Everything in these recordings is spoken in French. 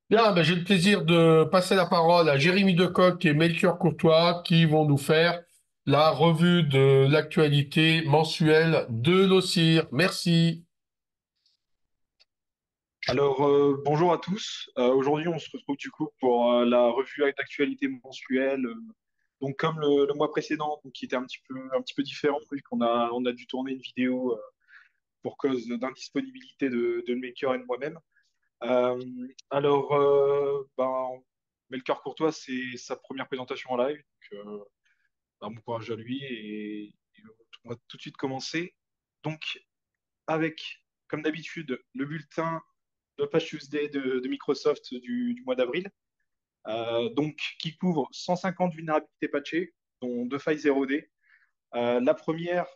Bien, ben, j'ai le plaisir de passer la parole à Jérémy Decoq et Melchior Courtois qui vont nous faire la revue de l'actualité mensuelle de l'OCIR. Merci. Bonjour à tous. Aujourd'hui, on se retrouve du coup pour la revue d'actualité mensuelle. Donc, comme le mois précédent, donc, qui était un petit peu différent, vu qu'on a dû tourner une vidéo pour cause d'indisponibilité de Melchior et de moi-même. Euh, ben, Melchior Courtois, c'est sa première présentation en live. Donc, bon courage à lui et on va tout de suite commencer. Donc, avec, comme d'habitude, le bulletin de Patch Tuesday de Microsoft du mois d'avril, donc qui couvre 150 vulnérabilités patchées, dont deux failles 0D. La première,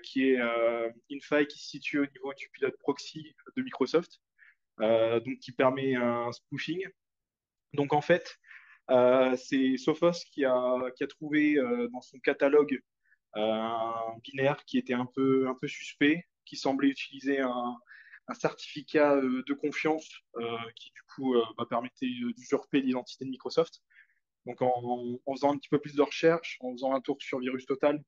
qui est une faille qui se situe au niveau du pilote proxy de Microsoft, donc qui permet un spoofing. Donc en fait, c'est Sophos qui a trouvé dans son catalogue un binaire qui était un peu suspect, qui semblait utiliser un certificat de confiance qui du coup permettait d'usurper l'identité de Microsoft. Donc en faisant un petit peu plus de recherche, en faisant un tour sur Virus Total,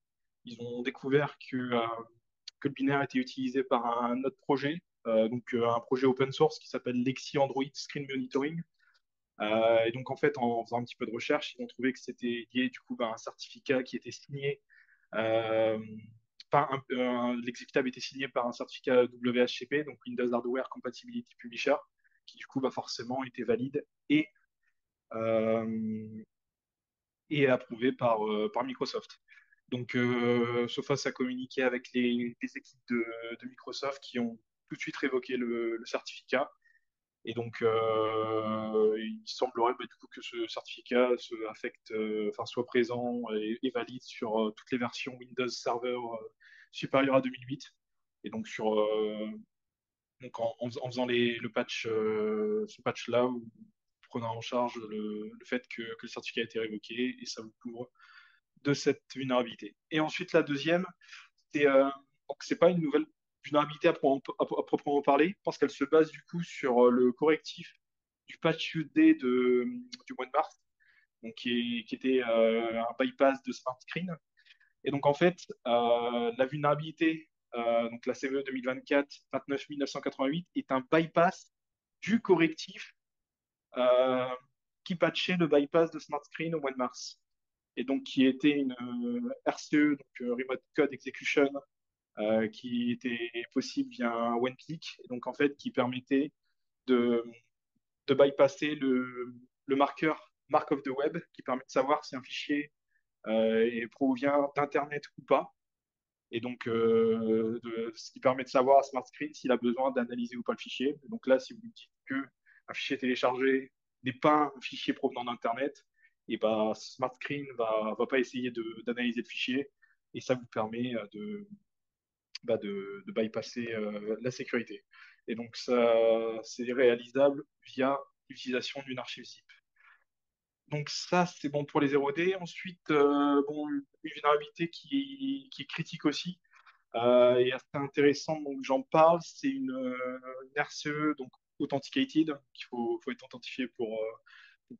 ils ont découvert que le binaire était utilisé par un autre projet, un projet open source qui s'appelle Lexi Android Screen Monitoring. Et donc en fait, en faisant un petit peu de recherche, ils ont trouvé que c'était lié du coup à un certificat qui était signé euh, l'exécutable était signé par un certificat WHCP, donc Windows Hardware Compatibility Publisher, qui du coup forcément était valide et, euh, et approuvé par Microsoft. Donc Sophos a communiqué avec les équipes de Microsoft qui ont tout de suite révoqué le certificat. Et donc, il semblerait du coup que ce certificat soit présent et valide sur toutes les versions Windows Server supérieures à 2008. Et donc, en faisant le patch, ce patch-là, vous prenez en charge le fait que le certificat a été révoqué et ça vous couvre de cette vulnérabilité. Et ensuite, la deuxième, c'est pas une nouvelle vulnérabilité à proprement parler, parce qu'elle se base du coup sur le correctif du patch UD du mois de mars, donc qui était un bypass de smart screen. Et donc en fait, la vulnérabilité, donc la CVE 2024 29988, est un bypass du correctif euh, qui patchait le bypass de smart screen au mois de mars. Et donc qui était une RCE, donc Remote Code Execution, qui était possible via un one-click, et donc en fait qui permettait de, de bypasser le marqueur Mark of the Web, qui permet de savoir si un fichier provient d'Internet ou pas, et donc ce qui permet de savoir à Smart Screen s'il a besoin d'analyser ou pas le fichier. Donc là, si vous dites que un fichier téléchargé n'est pas un fichier provenant d'Internet, et ben Smart Screen va pas essayer d'analyser le fichier, et ça vous permet de bypasser la sécurité. Et donc, ça, c'est réalisable via l'utilisation d'une archive zip. Donc, ça, c'est bon pour les 0D. Ensuite, une vulnérabilité qui est critique aussi et assez intéressante, donc j'en parle, c'est une RCE, donc Authenticated, qu'il faut être authentifié pour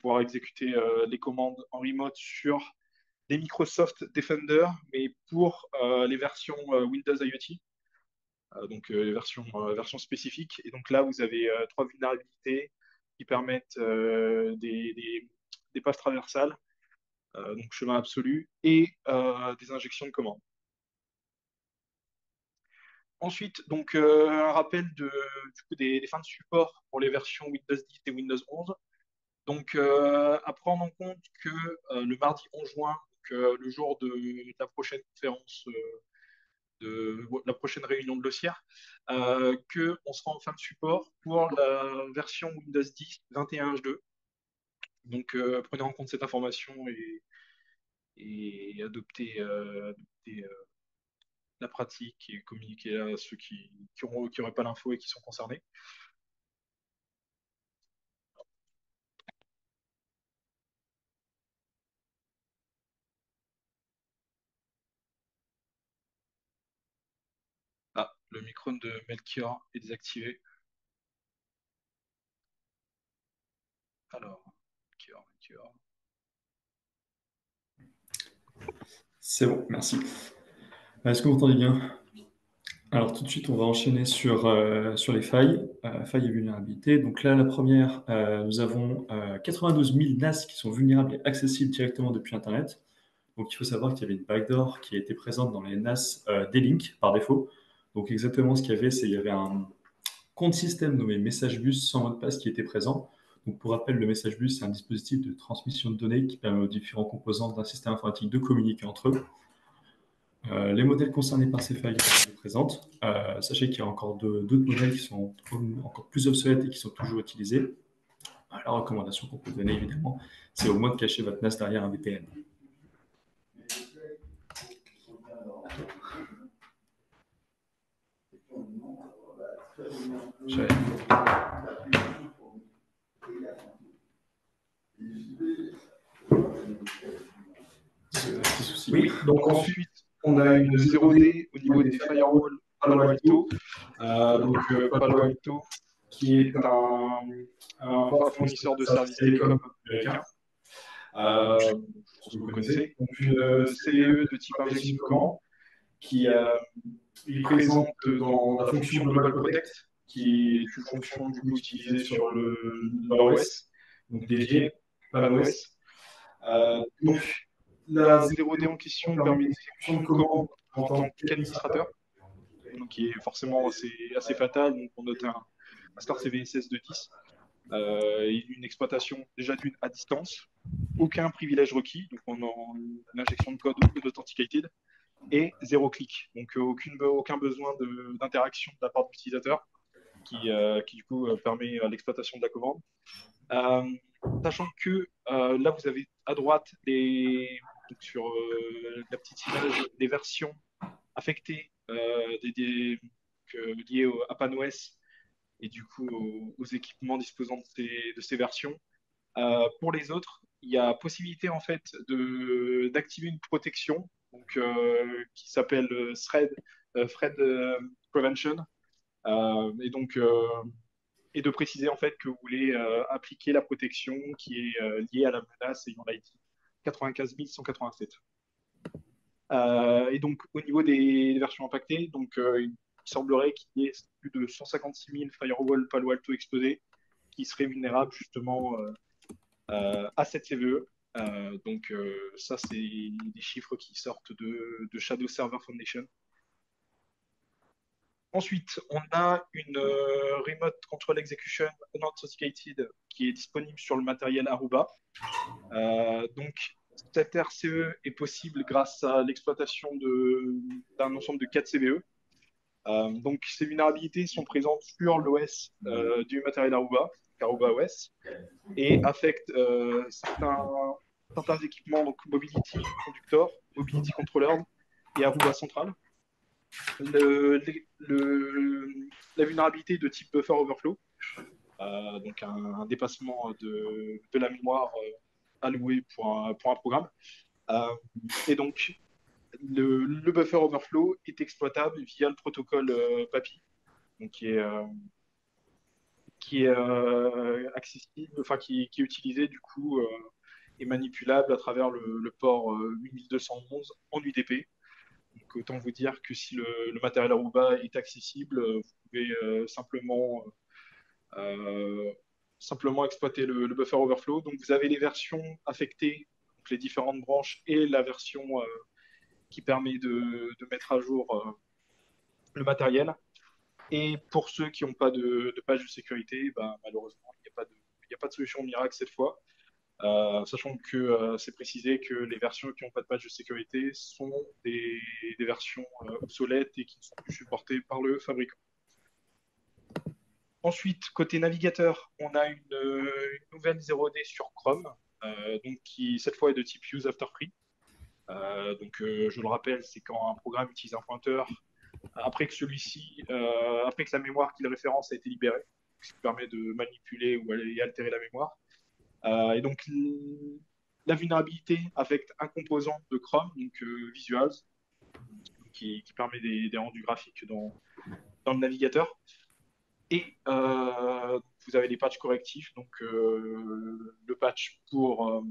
pouvoir exécuter les commandes en remote sur les Microsoft Defender, mais pour les versions Windows IoT. Donc les versions spécifiques. Et donc là, vous avez trois vulnérabilités qui permettent des passes traversales, donc chemin absolu, et des injections de commandes. Ensuite, donc un rappel du coup, des fins de support pour les versions Windows 10 et Windows 11. Donc à prendre en compte que le mardi 11 juin, donc, le jour de la prochaine conférence de la prochaine réunion de l'OSIR, que on sera en fin de support pour la version Windows 10 21H2. Donc prenez en compte cette information et adoptez la pratique et communiquez à ceux qui auraient pas l'info et qui sont concernés. Ah, le micro de Melchior est désactivé. Alors, cœur. C'est bon, merci. Est-ce que vous entendez bien? Alors tout de suite, on va enchaîner sur les failles, failles et vulnérabilités. Donc là, la première, nous avons 92 000 NAS qui sont vulnérables et accessibles directement depuis Internet. Donc il faut savoir qu'il y avait une backdoor qui était présente dans les NAS D-Link par défaut. Donc exactement ce qu'il y avait, c'est qu'il y avait un compte système nommé message bus sans mot de passe qui était présent. Donc pour rappel, le message bus, c'est un dispositif de transmission de données qui permet aux différents composants d'un système informatique de communiquer entre eux. Les modèles concernés par ces failles sont présentes. Sachez qu'il y a encore d'autres modèles qui sont encore plus obsolètes et qui sont toujours utilisés. La recommandation qu'on peut donner, évidemment, c'est au moins de cacher votre NAS derrière un VPN. Oui, donc ensuite, on a une 0D au niveau des firewalls Palo Alto. Palo Alto, qui est un fournisseur de services télécom américain. Je pense que vous connaissez. Donc, une CVE de type injection de commande qui est présente dans la fonction Global Protect, qui est une fonction du coup utilisée sur l'OS, donc dédiée à l'OS. Donc, la 0D en question permet l'exécution de commandes en tant qu'administrateur, donc qui est forcément assez fatal. Donc, on note un star CVSS de 10, et une exploitation déjà d'une à distance, aucun privilège requis, donc on a une injection de code authenticated, et zéro clic, donc aucun besoin d'interaction de la part de l'utilisateur, qui du coup permet l'exploitation de la commande. Euh, Sachant que là, vous avez à droite donc sur la petite image des versions affectées liées à PanOS et du coup aux équipements disposant de ces versions. Pour les autres, il y a possibilité en fait d'activer une protection donc, qui s'appelle Thread Prevention, et de préciser en fait que vous voulez appliquer la protection qui est liée à la menace ayant l'ID 95 187. Et donc au niveau des versions impactées, donc il semblerait qu'il y ait plus de 156 000 firewall Palo Alto exposés qui seraient vulnérables justement à cette CVE. Ça, c'est des chiffres qui sortent de Shadow Server Foundation. Ensuite, on a une Remote Control Execution Unauthenticated qui est disponible sur le matériel Aruba. Donc, cette RCE est possible grâce à l'exploitation d'un ensemble de 4 CVE. Donc, ces vulnérabilités sont présentes sur l'OS du matériel Aruba, Aruba OS, et affectent certains équipements, donc Mobility Conductor, Mobility Controller et Aruba Central. La vulnérabilité de type buffer overflow, donc un dépassement de la mémoire allouée pour un programme. Et donc, le buffer overflow est exploitable via le protocole PAPI, donc qui est accessible, enfin qui est utilisé du coup et manipulable à travers le port 8211 en UDP. Donc autant vous dire que si le matériel Aruba est accessible, vous pouvez simplement exploiter le buffer overflow. Donc vous avez les versions affectées, donc les différentes branches, et la version qui permet de mettre à jour le matériel. Et pour ceux qui n'ont pas de page de sécurité, bah, malheureusement, il n'y a pas de solution miracle cette fois. Sachant que c'est précisé que les versions qui n'ont pas de page de sécurité sont des versions obsolètes et qui ne sont plus supportées par le fabricant. Ensuite, côté navigateur, on a une nouvelle 0D sur Chrome, donc qui cette fois est de type use after free. Je le rappelle, c'est quand un programme utilise un pointeur après que après que la mémoire qu'il référence a été libérée, ce qui permet de manipuler ou altérer la mémoire. Et donc, la vulnérabilité affecte un composant de Chrome, donc Visuals, qui permet des rendus graphiques dans le navigateur. Et vous avez les patchs correctifs, donc le patch pour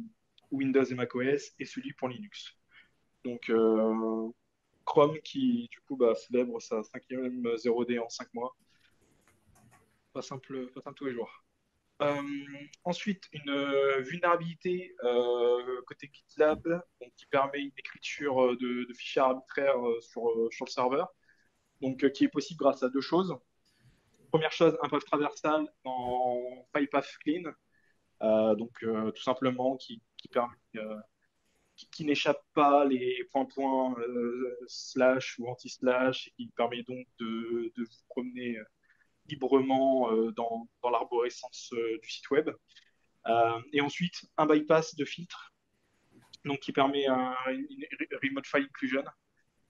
Windows et macOS et celui pour Linux. Donc Chrome qui du coup célèbre sa cinquième 0D en 5 mois. Pas simple tous les jours. Euh, Ensuite, une vulnérabilité côté GitLab donc, qui permet une écriture de fichiers arbitraires sur le serveur, donc qui est possible grâce à deux choses. Première chose, un path traversal en FilePath Clean, tout simplement qui permet qui n'échappe pas les points slash ou anti-slash et qui permet donc de vous promener librement dans l'arborescence du site web. Et ensuite, un bypass de filtre donc qui permet une remote file inclusion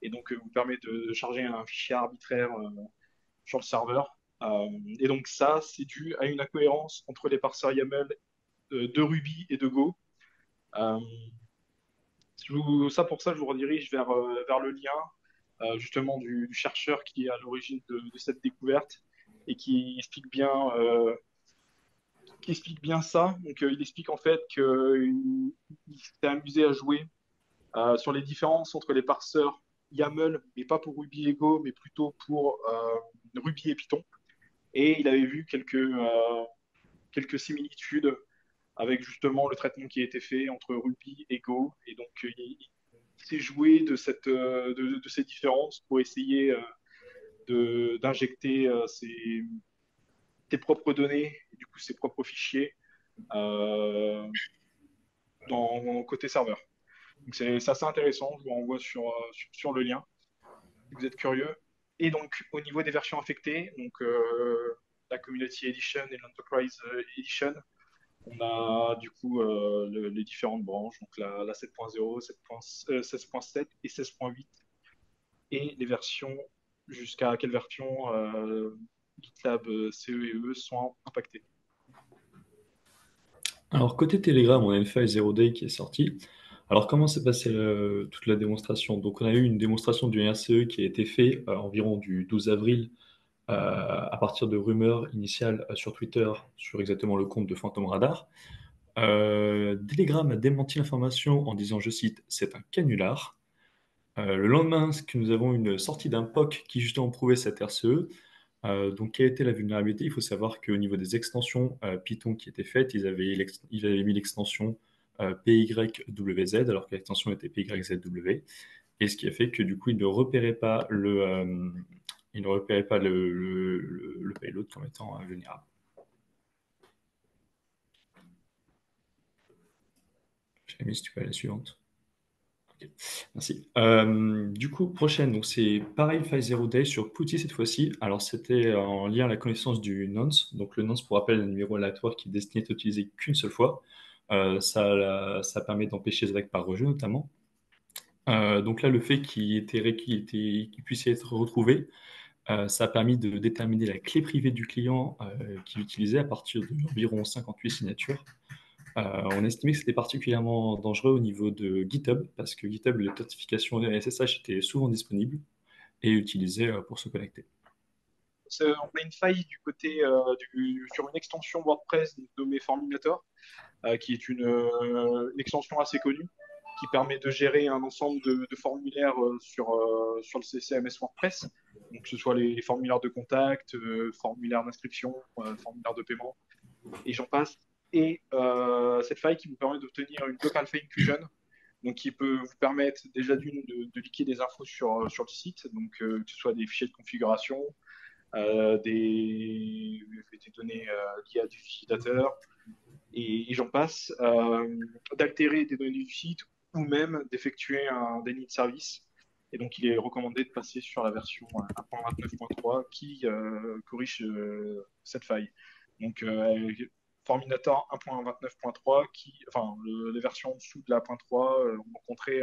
et donc vous permet de charger un fichier arbitraire sur le serveur. Et donc ça, c'est dû à une incohérence entre les parseurs YAML de Ruby et de Go. Euh, Pour ça, je vous redirige vers le lien justement du chercheur qui est à l'origine de cette découverte et qui explique bien ça. Donc, il explique en fait qu'il s'est amusé à jouer sur les différences entre les parseurs YAML, mais pas pour Ruby et Go, mais plutôt pour Ruby et Python. Et il avait vu quelques similitudes avec justement le traitement qui a été fait entre Ruby et Go. Et donc, il s'est joué de ces différences pour essayer d'injecter ses propres données, et du coup ses propres fichiers dans côté serveur. Donc c'est assez intéressant, je vous renvoie sur le lien si vous êtes curieux. Et donc au niveau des versions affectées, donc la Community Edition et l'Enterprise Edition, on a du coup les différentes branches, donc la 7.0, 16.7 et 16.8, et les versions jusqu'à quelle version GitLab CE et E sont impactées. Alors, côté Telegram, on a une faille 0day qui est sortie. Alors, comment s'est passée toute la démonstration? Donc, on a eu une démonstration du RCE qui a été faite environ du 12 avril à partir de rumeurs initiales sur Twitter sur exactement le compte de Phantom Radar. Telegram a démenti l'information en disant, je cite, c'est un canular. Le lendemain, nous avons une sortie d'un POC qui justement prouvait cette RCE. Donc, quelle était la vulnérabilité? Il faut savoir qu'au niveau des extensions Python qui étaient faites, ils avaient mis l'extension PYWZ alors que l'extension était PYZW. Et ce qui a fait que du coup, ils ne repéraient pas le payload comme étant vulnérable. Je l'ai mis si tu peux aller à la suivante. Ok, merci. Du coup, prochaine, donc c'est pareil, File Zero Day sur PuTTY cette fois-ci. Alors, c'était en lien à la connaissance du nonce. Donc, le nonce, pour rappel, est un numéro aléatoire qui est destiné à être utilisé qu'une seule fois. Ça permet d'empêcher les attaques par rejet, notamment. Donc là, le fait qu'il puisse être retrouvé, ça a permis de déterminer la clé privée du client qu'il utilisait à partir d'environ 58 signatures. On estimait que c'était particulièrement dangereux au niveau de GitHub, parce que GitHub, l'authentification SSH était souvent disponible et utilisée pour se connecter. On a une faille du côté sur une extension WordPress nommée Forminator, qui est une extension assez connue, qui permet de gérer un ensemble de formulaires sur le CMS WordPress, donc que ce soit les formulaires de contact, formulaires d'inscription, formulaires de paiement, et j'en passe. Et cette faille qui vous permet d'obtenir une local file inclusion, donc qui peut vous permettre déjà de liquer des infos sur le site, donc que ce soit des fichiers de configuration, des données liées à des utilisateurs, et j'en passe, d'altérer des données du site ou même d'effectuer un déni de service. Et donc, il est recommandé de passer sur la version 1.29.3 qui corrige cette faille. Donc, Forminator 1.29.3, les versions en dessous de la 1.3 ont rencontré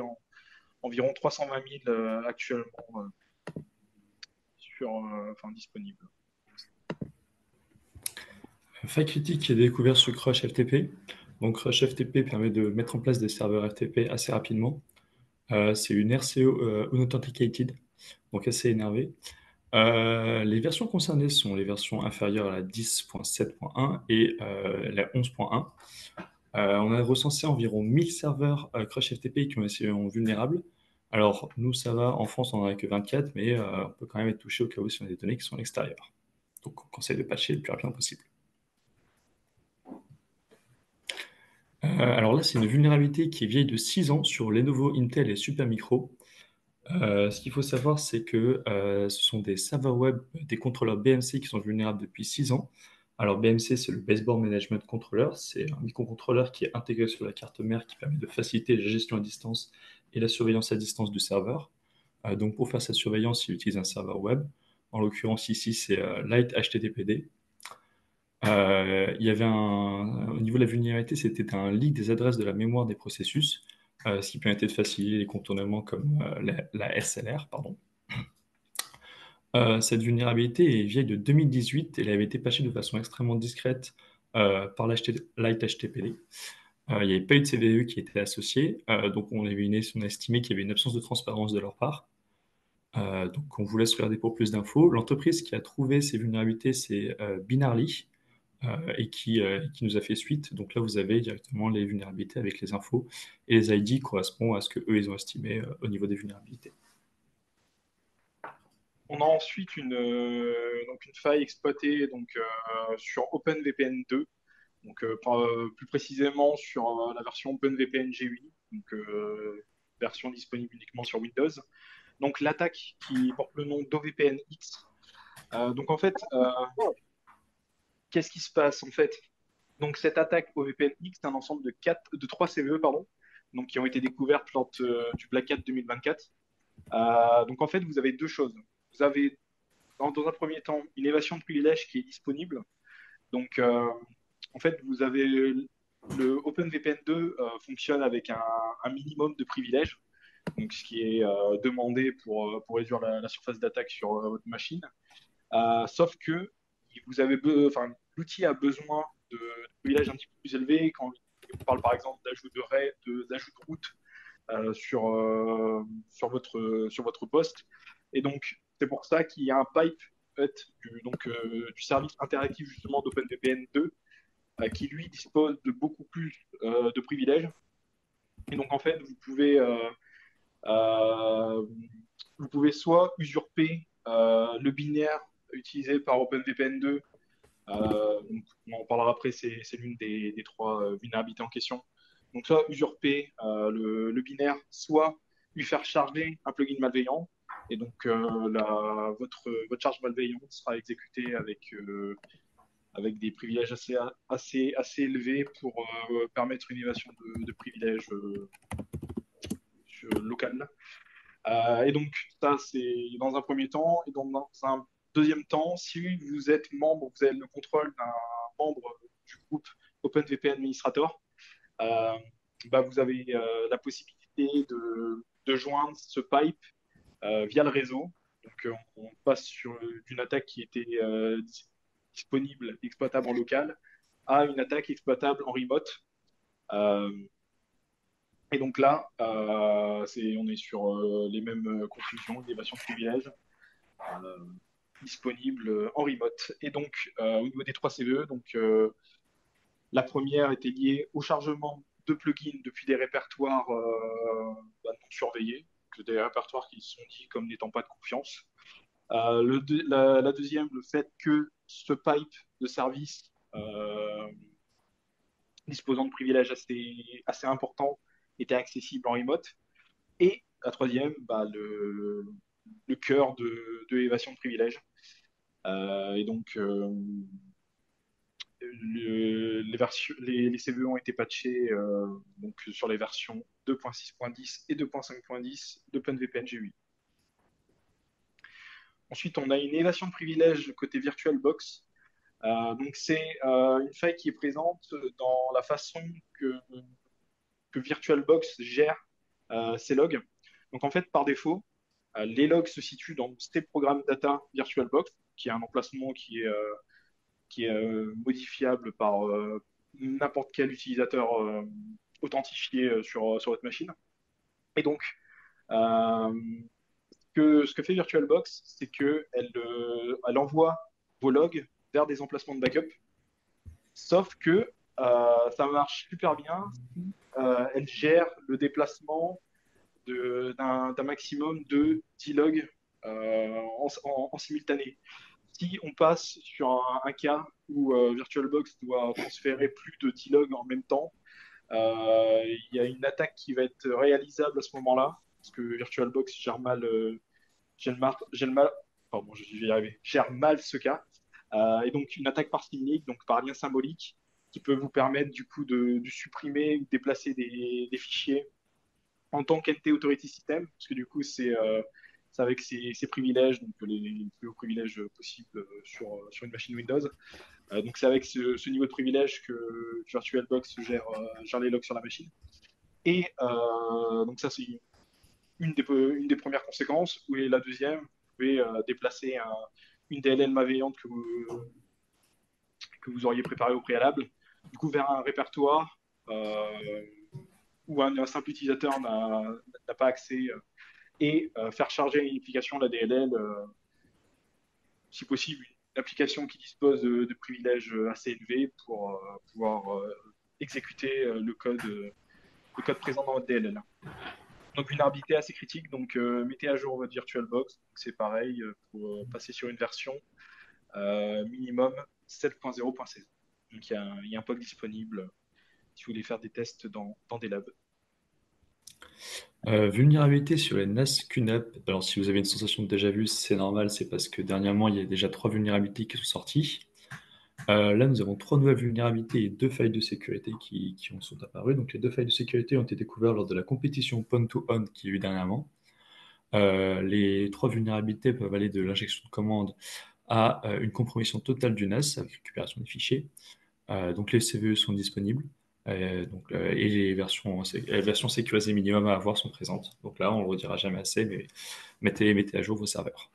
environ 320 000 actuellement disponibles. Faille critique qui est découvert sur Crush FTP. Donc, Crush FTP permet de mettre en place des serveurs FTP assez rapidement. C'est une RCO unauthenticated, donc assez énervée. Les versions concernées sont les versions inférieures à la 10.7.1 et la 11.1. On a recensé environ 1000 serveurs Crush FTP qui ont été vulnérables. Alors, nous, ça va, en France, on n'en a que 24, mais on peut quand même être touché au cas où si on a des données qui sont à l'extérieur. Donc, on conseille de patcher le plus rapidement possible. Alors là, c'est une vulnérabilité qui est vieille de 6 ans sur Lenovo, Intel et Supermicro. Ce qu'il faut savoir, c'est que ce sont des serveurs web, des contrôleurs BMC qui sont vulnérables depuis 6 ans. Alors BMC, c'est le Baseboard Management Controller. C'est un microcontrôleur qui est intégré sur la carte mère qui permet de faciliter la gestion à distance et la surveillance à distance du serveur. Donc pour faire cette surveillance, il utilise un serveur web. En l'occurrence ici, c'est Light HTTPD. Il y avait au niveau de la vulnérabilité, c'était un leak des adresses de la mémoire des processus, ce qui permettait de faciliter les contournements comme la SLR, pardon. Cette vulnérabilité est vieille de 2018 et elle avait été patchée de façon extrêmement discrète par Light HTTPD. Il n'y avait pas eu de CVE qui était associé, donc on a estimé qu'il y avait une absence de transparence de leur part. Donc on vous laisse regarder pour plus d'infos. L'entreprise qui a trouvé ces vulnérabilités, c'est Binarly, qui nous a fait suite. Donc là, vous avez directement les vulnérabilités avec les infos et les ID correspondent à ce que eux ils ont estimé au niveau des vulnérabilités. On a ensuite donc une faille exploitée sur OpenVPN 2, plus précisément sur la version OpenVPN G8, version disponible uniquement sur Windows. Donc l'attaque qui porte le nom d'OVPN-X. Donc en fait, qu'est-ce qui se passe en fait? Donc cette attaque OVPN-X, c'est un ensemble de 3 CVE, pardon, donc qui ont été découvertes lors du Black Hat 2024. Donc en fait, vous avez deux choses. Vous avez dans un premier temps une évasion de privilèges qui est disponible. Donc en fait, vous avez le OpenVPN 2 fonctionne avec un minimum de privilèges, donc ce qui est demandé pour réduire la surface d'attaque sur votre machine. Sauf que l'outil a besoin de privilèges un petit peu plus élevés quand on parle par exemple d'ajout de RAID, d'ajout de route sur votre poste. Et donc, c'est pour ça qu'il y a un pipe du service interactif justement d'OpenVPN 2 qui lui dispose de beaucoup plus de privilèges. Et donc, en fait, euh, vous pouvez soit usurper le binaire utilisé par OpenVPN 2. On en parlera après, c'est l'une des trois vulnérabilités en question. Donc, soit usurper le binaire, soit lui faire charger un plugin malveillant. Et donc, votre charge malveillante sera exécutée avec des privilèges assez élevés pour permettre une évasion de privilèges locales. Et donc, ça, c'est dans un premier temps. Et dans un deuxième temps, si vous êtes membre, vous avez le contrôle d'un membre du groupe OpenVPN Administrator, euh, vous avez la possibilité de joindre ce pipe via le réseau. Donc, on passe d'une attaque qui était disponible, exploitable en local, à une attaque exploitable en remote. Euh, et donc là, on est sur les mêmes conclusions, une évasion de privilèges disponible en remote. Et donc, au niveau des 3 CVE, la première était liée au chargement de plugins depuis des répertoires non surveillés, des répertoires qui sont dits comme n'étant pas de confiance. La deuxième, le fait que ce pipe de service disposant de privilèges assez importants était accessible en remote. Et la troisième, le cœur de l'évasion de privilèges. Et donc, les CVE ont été patchés sur les versions 2.6.10 et 2.5.10 d'OpenVPN G8. Ensuite, on a une évasion de privilèges côté VirtualBox. Donc, c'est une faille qui est présente dans la façon que VirtualBox gère ses logs. Donc, en fait, par défaut, les logs se situent dans State Program Data VirtualBox, qui est un emplacement qui est modifiable par n'importe quel utilisateur authentifié sur votre machine. Et donc, euh, Ce que fait VirtualBox, c'est qu'elle elle envoie vos logs vers des emplacements de backup, sauf que ça marche super bien si elle gère le déplacement d'un maximum de 10 logs en simultané. Si on passe sur un cas où VirtualBox doit transférer plus de 10 logs en même temps, il y a une attaque qui va être réalisable à ce moment-là, parce que VirtualBox gère mal, pardon, je vais y arriver, gère mal ce cas. Et donc une attaque par symbolique, donc par lien symbolique, qui peut vous permettre du coup de supprimer ou de déplacer des fichiers en tant qu'entité authority system, parce que du coup c'est avec ses privilèges, donc les plus hauts privilèges possibles sur une machine Windows. Donc c'est avec ce niveau de privilège que VirtualBox gère les logs sur la machine. Et donc ça c'est une des premières conséquences. Et la deuxième, vous pouvez déplacer une DLL malveillante que vous auriez préparée au préalable, du coup vers un répertoire où un simple utilisateur n'a pas accès et faire charger une application, la DLL, si possible, une application qui dispose de privilèges assez élevés pour pouvoir exécuter le code présent dans votre DLL. Donc une vulnérabilité assez critique, donc mettez à jour votre VirtualBox, c'est pareil pour passer sur une version minimum 7.0.16. Donc il y a un POC disponible si vous voulez faire des tests dans des labs. Vulnérabilité sur les NAS QNAP. Alors, si vous avez une sensation de déjà-vu, c'est normal, c'est parce que dernièrement, il y a déjà 3 vulnérabilités qui sont sorties. Là, nous avons 3 nouvelles vulnérabilités et 2 failles de sécurité qui sont apparues. Donc, les 2 failles de sécurité ont été découvertes lors de la compétition Pwn2Own qui a eu dernièrement. Les 3 vulnérabilités peuvent aller de l'injection de commande à une compromission totale du NAS avec récupération des fichiers. Donc, les CVE sont disponibles. Et les versions sécurisées minimum à avoir sont présentes. Donc là, on le redira jamais assez, mais mettez à jour vos serveurs.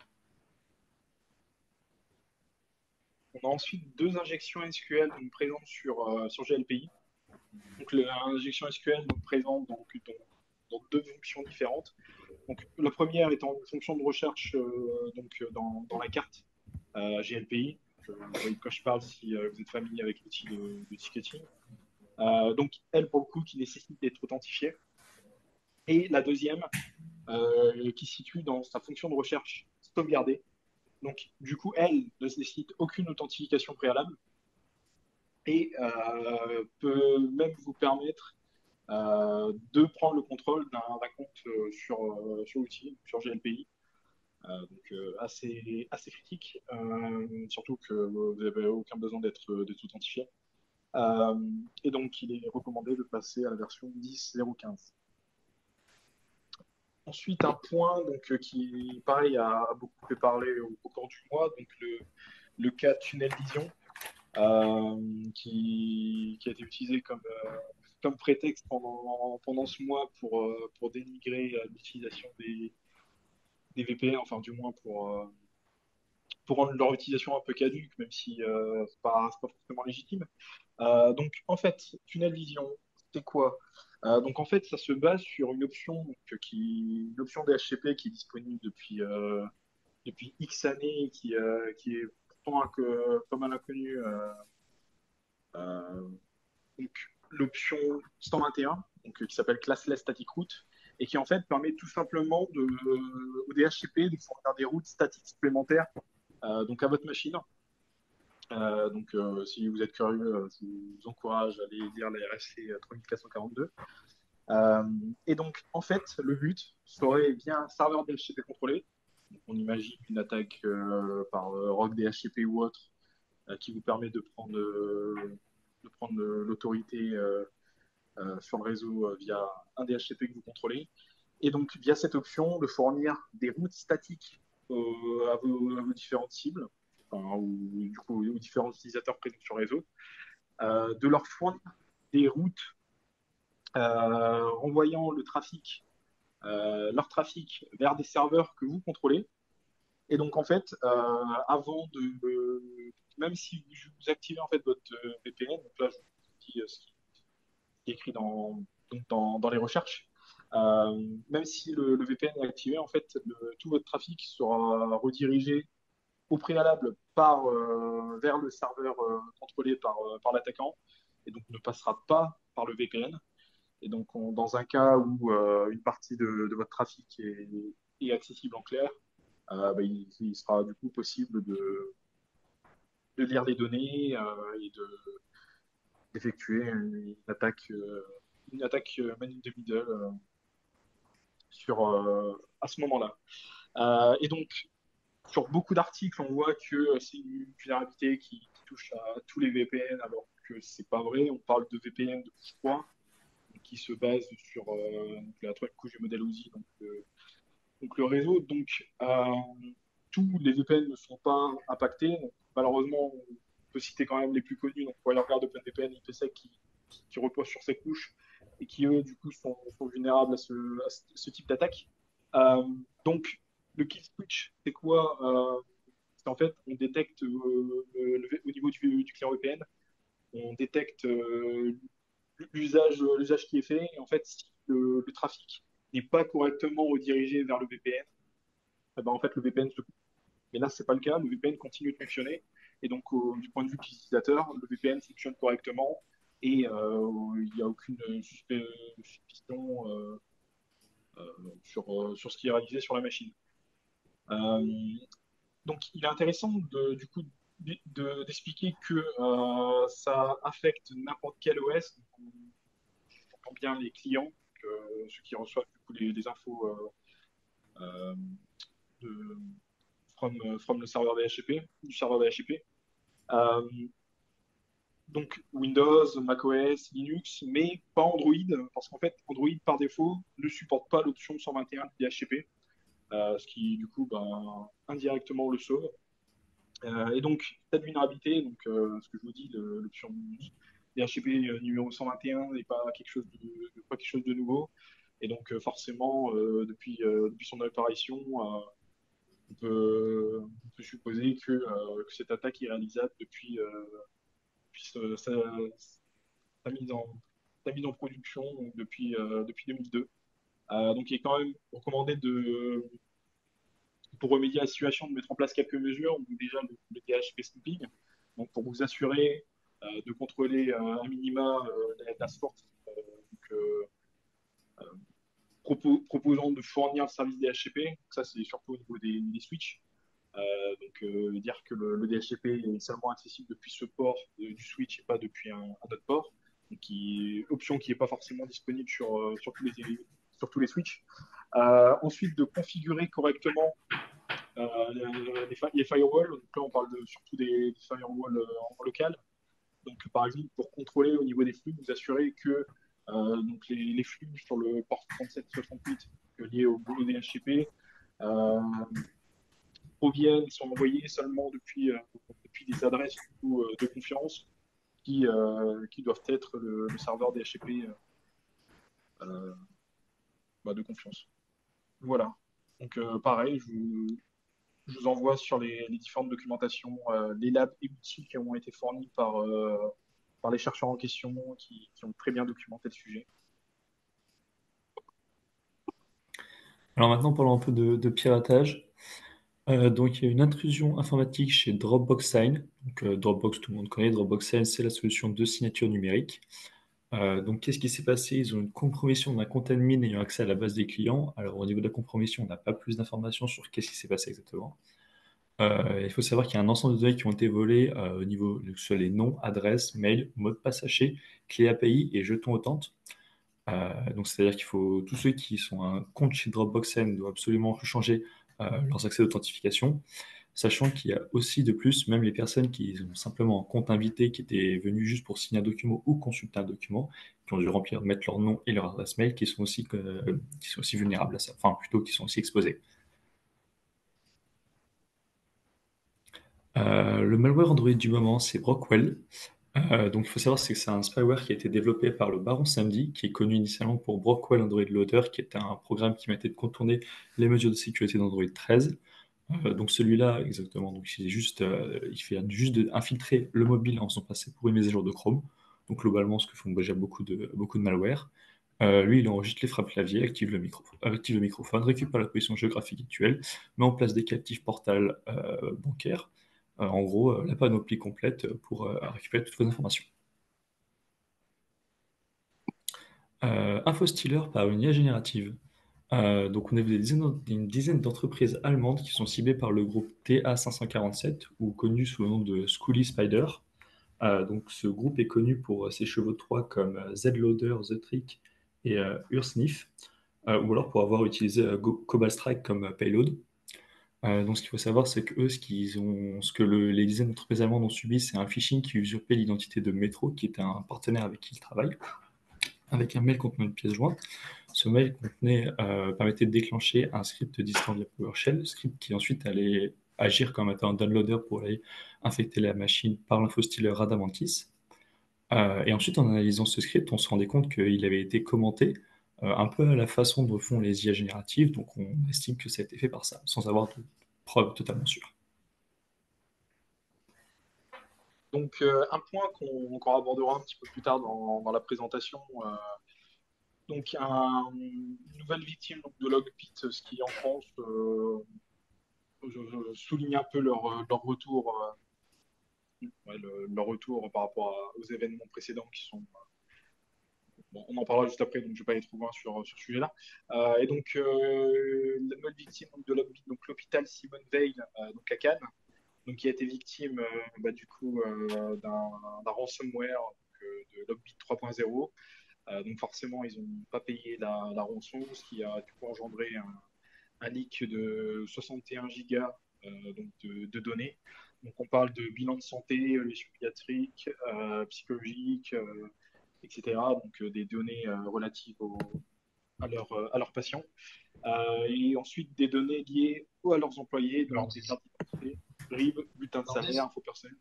On a ensuite deux injections SQL donc, présentes sur GLPI. Donc l'injection SQL donc, présente dans deux fonctions différentes. Donc, la première étant une fonction de recherche dans la carte GLPI. Vous voyez de quoi je parle si vous êtes familier avec l'outil de ticketing. Donc, elle, pour le coup, qui nécessite d'être authentifiée. Et la deuxième, qui se situe dans sa fonction de recherche sauvegardée. Donc, du coup, elle ne nécessite aucune authentification préalable et peut même vous permettre de prendre le contrôle d'un compte sur l'outil, sur GLPI. Donc assez critique, surtout que vous n'avez aucun besoin d'être authentifié. Et donc, il est recommandé de passer à la version 10.0.15. Ensuite, un point donc, qui, pareil, a beaucoup fait parler au cours du mois, donc le cas Tunnel Vision, qui a été utilisé comme prétexte pendant ce mois pour dénigrer l'utilisation des VPN, enfin du moins pour rendre leur utilisation un peu caduque, même si c'est pas forcément légitime. Donc en fait, Tunnel Vision, c'est quoi? Donc en fait, ça se base sur une option, une option DHCP qui est disponible depuis X années, qui est pourtant pas mal inconnue. Euh, donc l'option 121, donc, qui s'appelle Classless Static Route, et qui en fait permet tout simplement au DHCP de fournir des routes statiques supplémentaires donc à votre machine. Si vous êtes curieux, je vous encourage à aller lire la RFC 3442. Et donc, en fait, le but serait bien un serveur DHCP contrôlé. Donc, on imagine une attaque par Rogue DHCP ou autre qui vous permet de prendre l'autorité sur le réseau via un DHCP que vous contrôlez. Et donc, via cette option, de fournir des routes statiques à vos différentes cibles, enfin, ou du coup aux différents utilisateurs présents sur le réseau, de leur fournir des routes renvoyant leur trafic vers des serveurs que vous contrôlez. Et donc en fait, même si vous activez en fait votre VPN, donc là je vous dis ce qui est écrit dans les recherches, Même si le VPN est activé, en fait, tout votre trafic sera redirigé au préalable vers le serveur contrôlé par l'attaquant et donc ne passera pas par le VPN. Et donc, dans un cas où une partie de votre trafic est accessible en clair, bah, il sera du coup possible de lire les données et d'effectuer une attaque man in the middle à ce moment-là. Et donc, sur beaucoup d'articles, on voit que c'est une vulnérabilité qui touche à tous les VPN, alors que c'est pas vrai. On parle de VPN de couche 3, qui se base sur la troisième couche du modèle OSI, donc le réseau. Donc, tous les VPN ne sont pas impactés. Donc, malheureusement, on peut citer quand même les plus connus, donc WireGuard, OpenVPN, IPsec, qui reposent sur ces couches et qui, eux, du coup, sont vulnérables à ce type d'attaque. Euh, donc, le kill switch, c'est quoi? C'est en fait, on détecte au niveau du client VPN, on détecte l'usage qui est fait. Et en fait, si le trafic n'est pas correctement redirigé vers le VPN, eh ben, en fait, le VPN se coupe. Mais là, c'est pas le cas. Le VPN continue de fonctionner. Et donc, du point de vue utilisateur, le VPN fonctionne correctement et il n'y a aucune suspicion sur ce qui est réalisé sur la machine. Euh, donc, il est intéressant du coup d'expliquer que ça affecte n'importe quel OS. Donc, on entend bien les clients, ceux qui reçoivent du coup les infos euh, de, from le serveur DHCP, du serveur DHCP. Euh, donc Windows, macOS, Linux, mais pas Android, parce qu'en fait, Android par défaut ne supporte pas l'option 121 du DHCP, ce qui du coup ben, indirectement le sauve. Et donc cette vulnérabilité, donc ce que je vous dis, l'option DHCP numéro 121 n'est pas quelque chose de nouveau. Et donc forcément, depuis son apparition, on peut supposer que cette attaque est réalisable depuis sa mise en, sa mise en production donc depuis 2002. Donc il est quand même recommandé pour remédier à la situation de mettre en place quelques mesures, donc déjà le THP snooping, donc pour vous assurer de contrôler un minima la source, donc, proposant de fournir le service DHCP. Donc ça, c'est surtout au niveau des switches. Dire que le DHCP est seulement accessible depuis ce port du switch et pas depuis un autre port, donc option qui n'est pas forcément disponible sur tous les switches. Ensuite, de configurer correctement les firewalls. Donc là, on parle surtout des firewalls en local. Donc, par exemple, pour contrôler au niveau des flux, vous assurez que donc les flux sur le port 3768 liés au DHCP euh, sont envoyés seulement depuis des adresses de confiance qui doivent être le serveur DHCP de confiance. Voilà. Donc, pareil, je vous envoie sur les différentes documentations, les labs et outils qui ont été fournis par les chercheurs en question qui ont très bien documenté le sujet. Alors maintenant, parlons un peu de piratage. Donc, il y a une intrusion informatique chez Dropbox Sign. Donc, Dropbox, tout le monde connaît. Dropbox Sign, c'est la solution de signature numérique. Donc, qu'est-ce qui s'est passé? Ils ont une compromission d'un compte admin ayant accès à la base des clients. Alors, au niveau de la compromission, on n'a pas plus d'informations sur qu'est-ce qui s'est passé exactement. Il faut savoir qu'il y a un ensemble de données qui ont été volées au niveau, que ce soit les noms, adresses, mails, mots de passe hachés, clés API et jetons authentes. Donc, c'est-à-dire qu'il faut, tous ceux qui sont un compte chez Dropboxen doivent absolument changer leurs accès d'authentification, sachant qu'il y a aussi de plus, même les personnes qui ont simplement un compte invité, qui étaient venus juste pour signer un document ou consulter un document, qui ont dû mettre leur nom et leur adresse mail, qui sont aussi vulnérables à ça, enfin plutôt qui sont aussi exposés. Le malware Android du moment, c'est Brockwell. Donc, il faut savoir c'est que c'est un spyware qui a été développé par le Baron Samedi, qui est connu initialement pour Brockwell Android Loader, qui était un programme qui permettait de contourner les mesures de sécurité d'Android 13. Donc celui-là, exactement, donc il fait juste infiltrer le mobile en faisant passer pour une mise à jour de Chrome. Donc globalement, ce que font déjà beaucoup de malware. Lui, il enregistre les frappes clavier, active le microphone, récupère la position géographique actuelle, met en place des captifs portales bancaires. En gros, la panoplie complète pour récupérer toutes vos informations. Infostealer par une IA générative. Donc, on a vu une dizaine d'entreprises allemandes qui sont ciblées par le groupe TA547, ou connu sous le nom de Schoolie Spider. Donc, ce groupe est connu pour ses chevaux de Troie comme Z-Loader, The Trick et Ursnif, ou alors pour avoir utilisé Cobalt Strike comme payload. Donc, ce qu'il faut savoir, c'est que eux, ce que les dizaines d'entreprises allemandes ont subi, c'est un phishing qui usurpait l'identité de Metro, qui était un partenaire avec qui ils travaillent, avec un mail contenant une pièce jointe. Ce mail permettait de déclencher un script distant via PowerShell, script qui ensuite allait agir comme étant un downloader pour aller infecter la machine par l'infostealer Radamantis. Et ensuite, en analysant ce script, on se rendait compte qu'il avait été commenté un peu à la façon dont font les IA génératives, donc on estime que ça a été fait par ça, sans avoir de preuves totalement sûres. Donc, un point qu'on abordera un petit peu plus tard dans la présentation. Donc, une nouvelle victime donc, de Logbit, ce qui en France je souligne un peu leur retour, ouais, leur retour par rapport aux événements précédents qui sont. Bon, on en parlera juste après, donc je ne vais pas aller trop loin sur ce sujet-là. Et donc, la nouvelle victime donc, de Logbit, donc l'hôpital Simone Veil, donc à Cannes, donc, qui a été victime du coup d'un ransomware de Logbit 3.0. Donc forcément, ils n'ont pas payé la rançon, ce qui a du coup engendré un leak de 61 gigas donc de données. Donc on parle de bilan de santé, psychiatrique, psychologique, etc. Donc des données relatives à leurs patients. Et ensuite des données liées à leurs employés, donc des cartes d'identité, RIB, bulletin de salaire, info personnelle.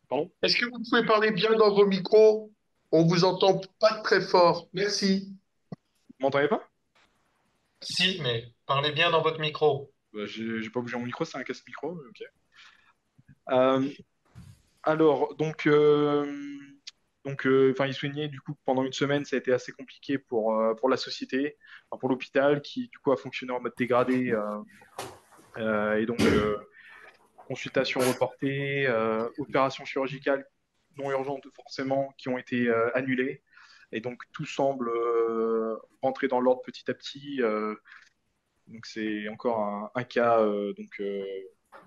Pardon? Est-ce que vous pouvez parler bien dans vos micros? On vous entend pas très fort. Merci. Vous m'entendez pas? Si, mais parlez bien dans votre micro. Bah, j'ai pas bougé mon micro, c'est un casque micro. Ok. Euh, alors, enfin, il soulignait du coup que pendant une semaine, ça a été assez compliqué pour la société, enfin, pour l'hôpital, qui du coup a fonctionné en mode dégradé, et donc consultations reportées, opérations chirurgicales non urgentes forcément qui ont été annulées, et donc tout semble rentrer dans l'ordre petit à petit. Donc c'est encore un cas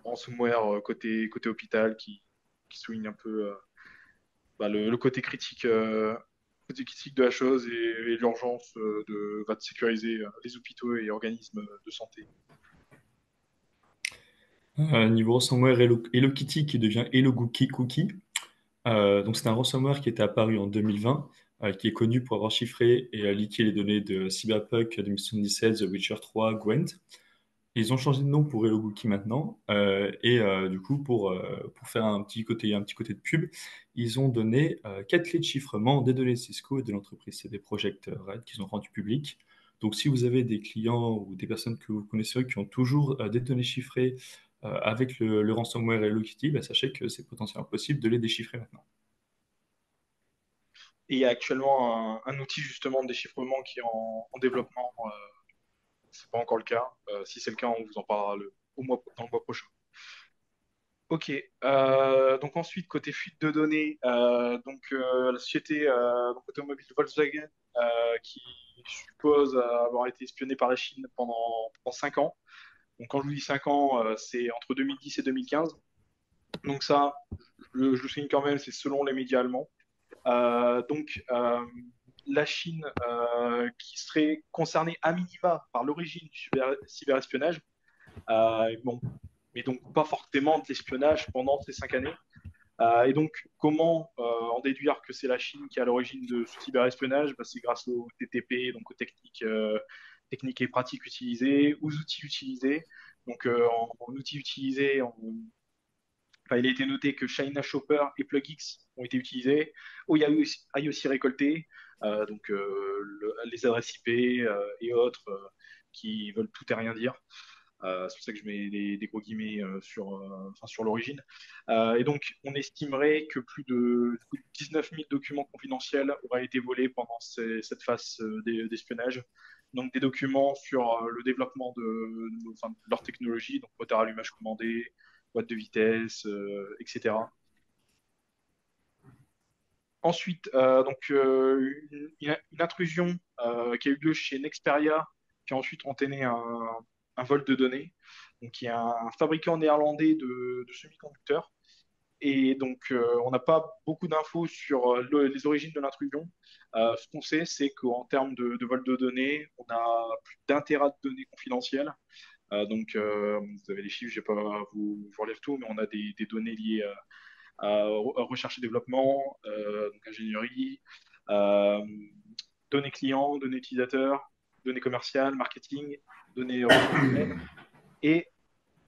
ransomware côté hôpital qui souligne un peu le côté critique de la chose et l'urgence de sécuriser les hôpitaux et organismes de santé. Niveau ransomware Hello Kitty qui devient Hello Cookie. Donc c'est un ransomware qui était apparu en 2020, qui est connu pour avoir chiffré et leaké les données de Cyberpunk 2077, The Witcher 3, Gwent. Ils ont changé de nom pour Hello Cookie maintenant, et du coup pour faire un petit côté de pub, ils ont donné 4 clés de chiffrement des données de Cisco et de l'entreprise CD Projekt Red qu'ils ont rendu publiques. Donc si vous avez des clients ou des personnes que vous connaissez qui ont toujours des données chiffrées avec le ransomware Hello Kitty, bah, sachez que c'est potentiellement possible de les déchiffrer maintenant. Et il y a actuellement un outil justement de déchiffrement qui est en développement. C'est pas encore le cas. Si c'est le cas, on vous en parlera dans le mois prochain. Ok. Donc ensuite, côté fuite de données, la société automobile Volkswagen qui suppose avoir été espionnée par la Chine pendant 5 ans. Donc quand je vous dis 5 ans, c'est entre 2010 et 2015. Donc ça, je le souligne quand même, c'est selon les médias allemands. La Chine qui serait concernée à minima par l'origine du cyberespionnage, bon, mais donc pas forcément de l'espionnage pendant ces 5 années. Et donc, comment en déduire que c'est la Chine qui est à l'origine de ce cyberespionnage? Bah, c'est grâce au TTP, donc aux techniques et pratiques utilisées, aux outils utilisés. Donc, en outils utilisés, enfin, il a été noté que China Shopper et PlugX ont été utilisés, au IOC récolté, les adresses IP et autres qui veulent tout et rien dire. C'est pour ça que je mets des gros guillemets sur l'origine. Et donc, on estimerait que plus de 19 000 documents confidentiels auraient été volés pendant cette phase d'espionnage. Donc, des documents sur le développement enfin, de leur technologie, donc moteur allumage commandé, boîte de vitesse, etc. Ensuite, une intrusion qui a eu lieu chez Nexperia, qui a ensuite entraîné un vol de données, donc qui est un fabricant néerlandais de semi-conducteurs. Et donc, on n'a pas beaucoup d'infos sur les origines de l'intrusion. Ce qu'on sait, c'est qu'en termes de vol de données, on a plus d'un téra de données confidentielles. Vous avez les chiffres, je ne vais pas vous relève tout, mais on a des données liées à recherche et développement, donc ingénierie, euh, données clients, données utilisateurs, données commerciales, marketing, données ressources humaines et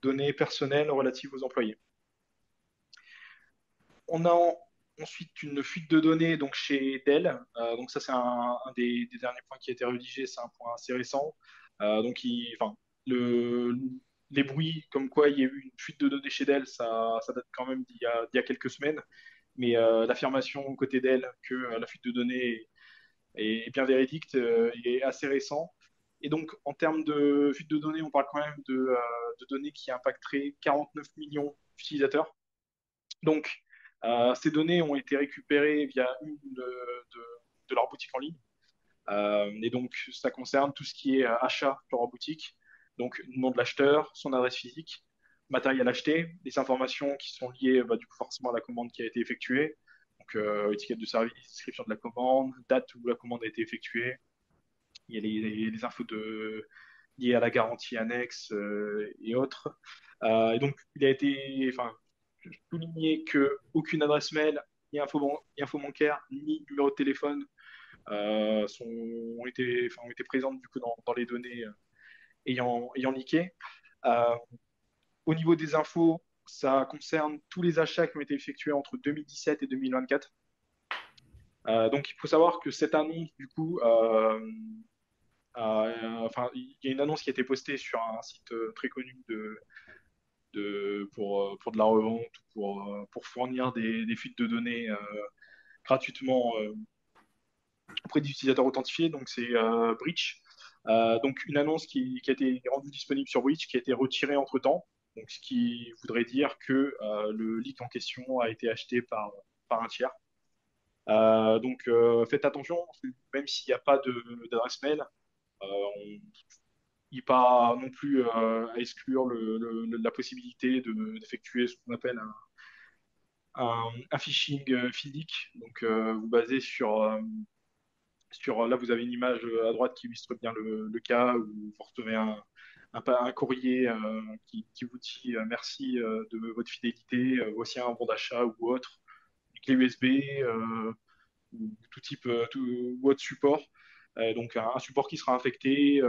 données personnelles relatives aux employés. On a ensuite une fuite de données donc chez Dell. Donc ça, c'est un des derniers points qui a été rédigé. C'est un point assez récent. Enfin, le, les bruits comme quoi il y a eu une fuite de données chez Dell, ça date quand même d'il y a quelques semaines. Mais l'affirmation côté Dell que la fuite de données est bien véridique est assez récent. Et donc, en termes de fuite de données, on parle quand même de données qui impacteraient 49 millions d'utilisateurs. Donc, ces données ont été récupérées via une de leurs boutiques en ligne. Et donc, ça concerne tout ce qui est achat sur leur boutique. Donc, nom de l'acheteur, son adresse physique, matériel acheté, les informations qui sont liées du coup, forcément à la commande qui a été effectuée. Donc, étiquette de service, description de la commande, date où la commande a été effectuée. Il y a les infos liées à la garantie annexe et autres. Et donc, il a été souligné qu'aucune adresse mail, ni info bancaire, ni numéro de téléphone ont été présentes du coup dans les données ayant leaké. Euh, Au niveau des infos, ça concerne tous les achats qui ont été effectués entre 2017 et 2024. Donc il faut savoir que cette annonce, du coup, il y a une annonce qui a été postée sur un site très connu pour de la revente ou pour fournir des fuites de données gratuitement auprès d'utilisateurs authentifiés. Donc c'est Breach. Donc une annonce qui a été rendue disponible sur Breach, qui a été retirée entre-temps. Donc ce qui voudrait dire que le leak en question a été acheté par un tiers. Faites attention, même s'il n'y a pas d'adresse mail, on il n'est pas non plus à exclure la possibilité d'effectuer ce qu'on appelle un phishing physique. Donc, vous basez là, vous avez une image à droite qui illustre bien le cas où vous recevez un courrier qui vous dit merci de votre fidélité, voici un bon d'achat ou autre, une clé USB ou tout type, ou autre support. Donc un support qui sera infecté